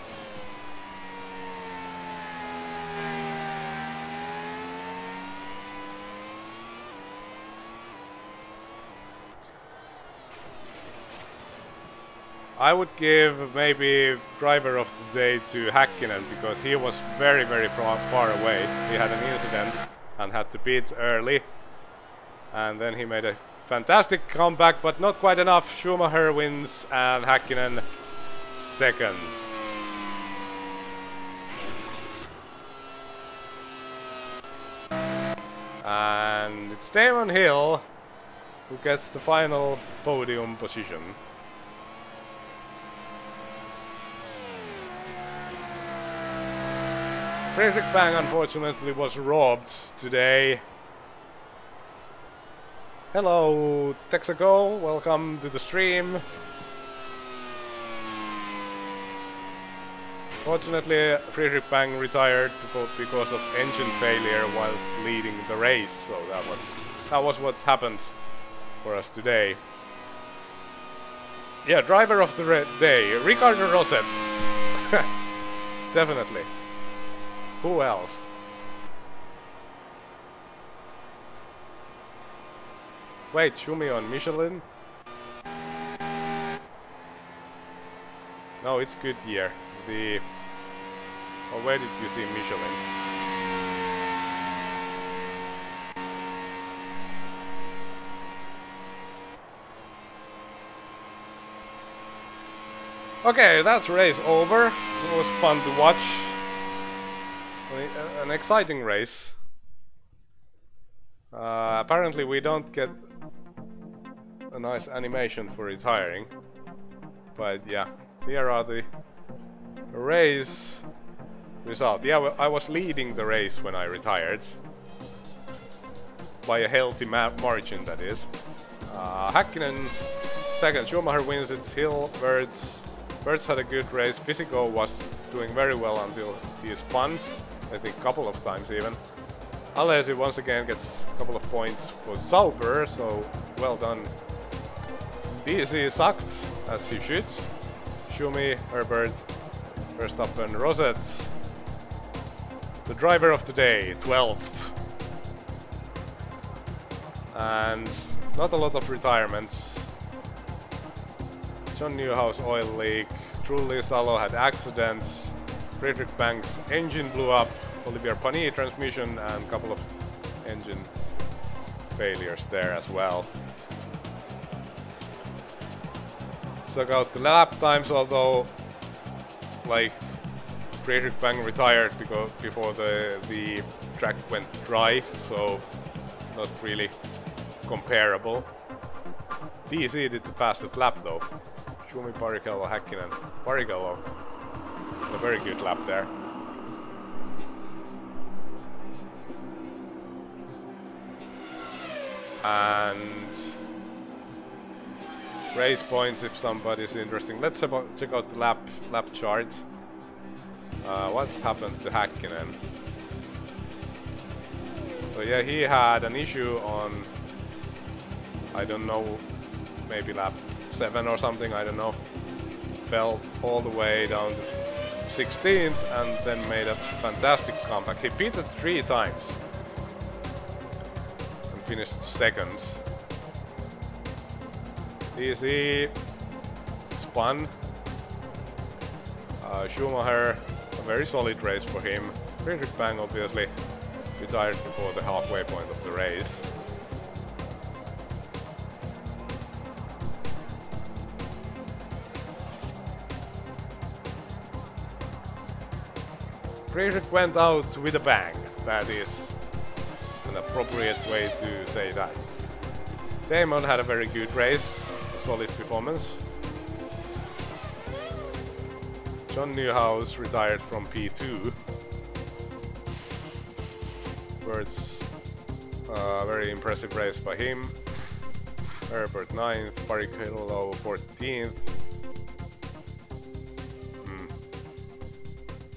I would give maybe driver of the day to Häkkinen, because he was very, very far away. He had an incident and had to pit early, and then he made a fantastic comeback, but not quite enough. Schumacher wins and Häkkinen second. And it's Damon Hill who gets the final podium position. Friedrich Bangs unfortunately was robbed today. Hello Texaco, welcome to the stream. Fortunately Friedrich Bangs retired because of engine failure whilst leading the race, so that was what happened for us today. Yeah, driver of the day, Ricardo Rosets. Definitely. Who else? Wait, Schumi on Michelin? No, it's Goodyear. Oh, where did you see Michelin? Okay, that's race over. It was fun to watch. An exciting race. Apparently we don't get a nice animation for retiring, but yeah, here are the race result. Yeah, I was leading the race when I retired by a healthy margin, that is. Häkkinen second, Schumacher wins it, Hill, Wirtz had a good race, Physico was doing very well until he spun, I think a couple of times even. Alesi once again gets a couple of points for Sauber, so well done. DC sucked, as he should. Schumi, Herbert, Verstappen, Rosets. The driver of the day, 12th. And not a lot of retirements. John Newhouse oil leak, Trulli Salo had accidents, Friedrich Bangs engine blew up, Olivier Panis transmission, and a couple of engine failures there as well. Check out the lap times, although like Friedrich Bangs retired before the track went dry, so not really comparable. DC did the fastest lap though. Schumi, Barrichello, Häkkinen. Barrichello, a very good lap there. And race points if somebody's interested. Let's check out the lap chart. What happened to Häkkinen? So yeah, he had an issue on, I don't know, maybe lap 7 or something, I don't know. Fell all the way down to 16th and then made a fantastic comeback. He pitted 3 times and finished second. DC spun. Schumacher, a very solid race for him. Friedrich Bangs obviously retired before the halfway point of the race. Friedrich went out with a bang. That is an appropriate way to say that. Damon had a very good race, solid performance. John Newhouse retired from P2. Birds, very impressive race by him. Herbert 9th, Barrichello 14th.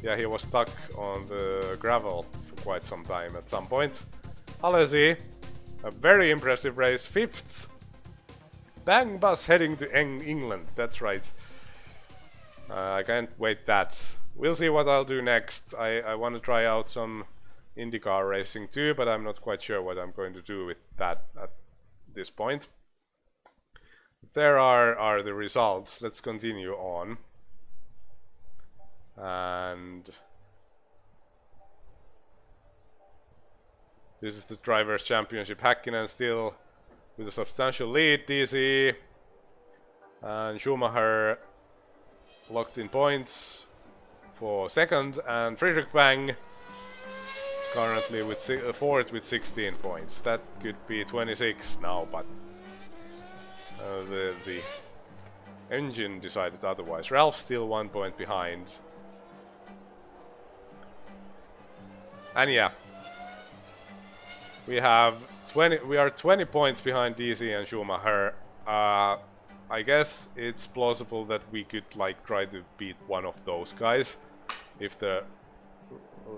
Yeah, he was stuck on the gravel for quite some time at some point. Alesi, a very impressive race, 5th. Bang bus heading to England, that's right. I can't wait that. We'll see what I'll do next. I want to try out some IndyCar racing too, but I'm not quite sure what I'm going to do with that at this point. There are the results. Let's continue on. And this is the Drivers' Championship. Häkkinen still with a substantial lead, DC. And Schumacher locked in points for 2nd, and Friedrich Bangs currently with 4th with 16 points. That could be 26 now, but the engine decided otherwise. Ralph's still 1 point behind. And yeah, we are 20 points behind DC and Schumacher. I guess it's plausible that we could like try to beat one of those guys if the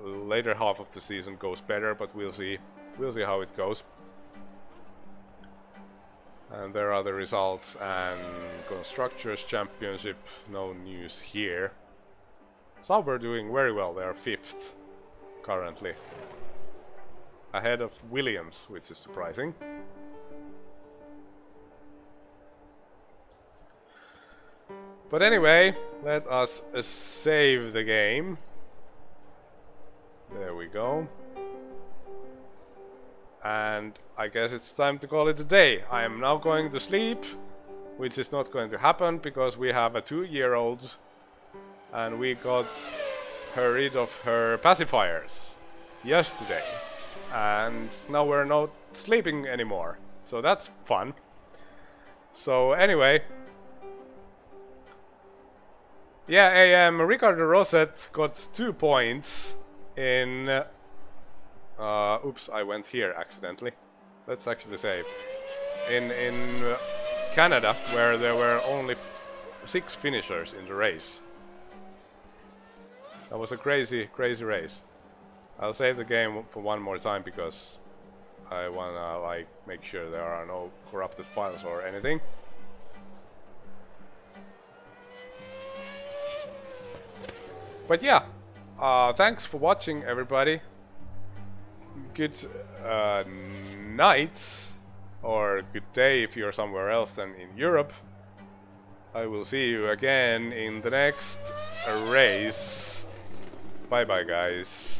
later half of the season goes better, but we'll see how it goes. And there are the results, and Constructors' Championship, no news here. Sauber doing very well, they are 5th currently, ahead of Williams, which is surprising. But anyway, let us save the game. There we go. And I guess it's time to call it a day. I am now going to sleep, which is not going to happen because we have a 2-year-old and we got her rid of her pacifiers yesterday. And now we're not sleeping anymore. So that's fun. So anyway, yeah, Ricardo Rosset got 2 points in... oops, I went here accidentally. Let's actually save. In Canada, where there were only 6 finishers in the race. That was a crazy race. I'll save the game for one more time because I wanna like make sure there are no corrupted files or anything. But yeah, thanks for watching, everybody. Good night, or good day if you're somewhere else than in Europe. I will see you again in the next race. Bye bye, guys.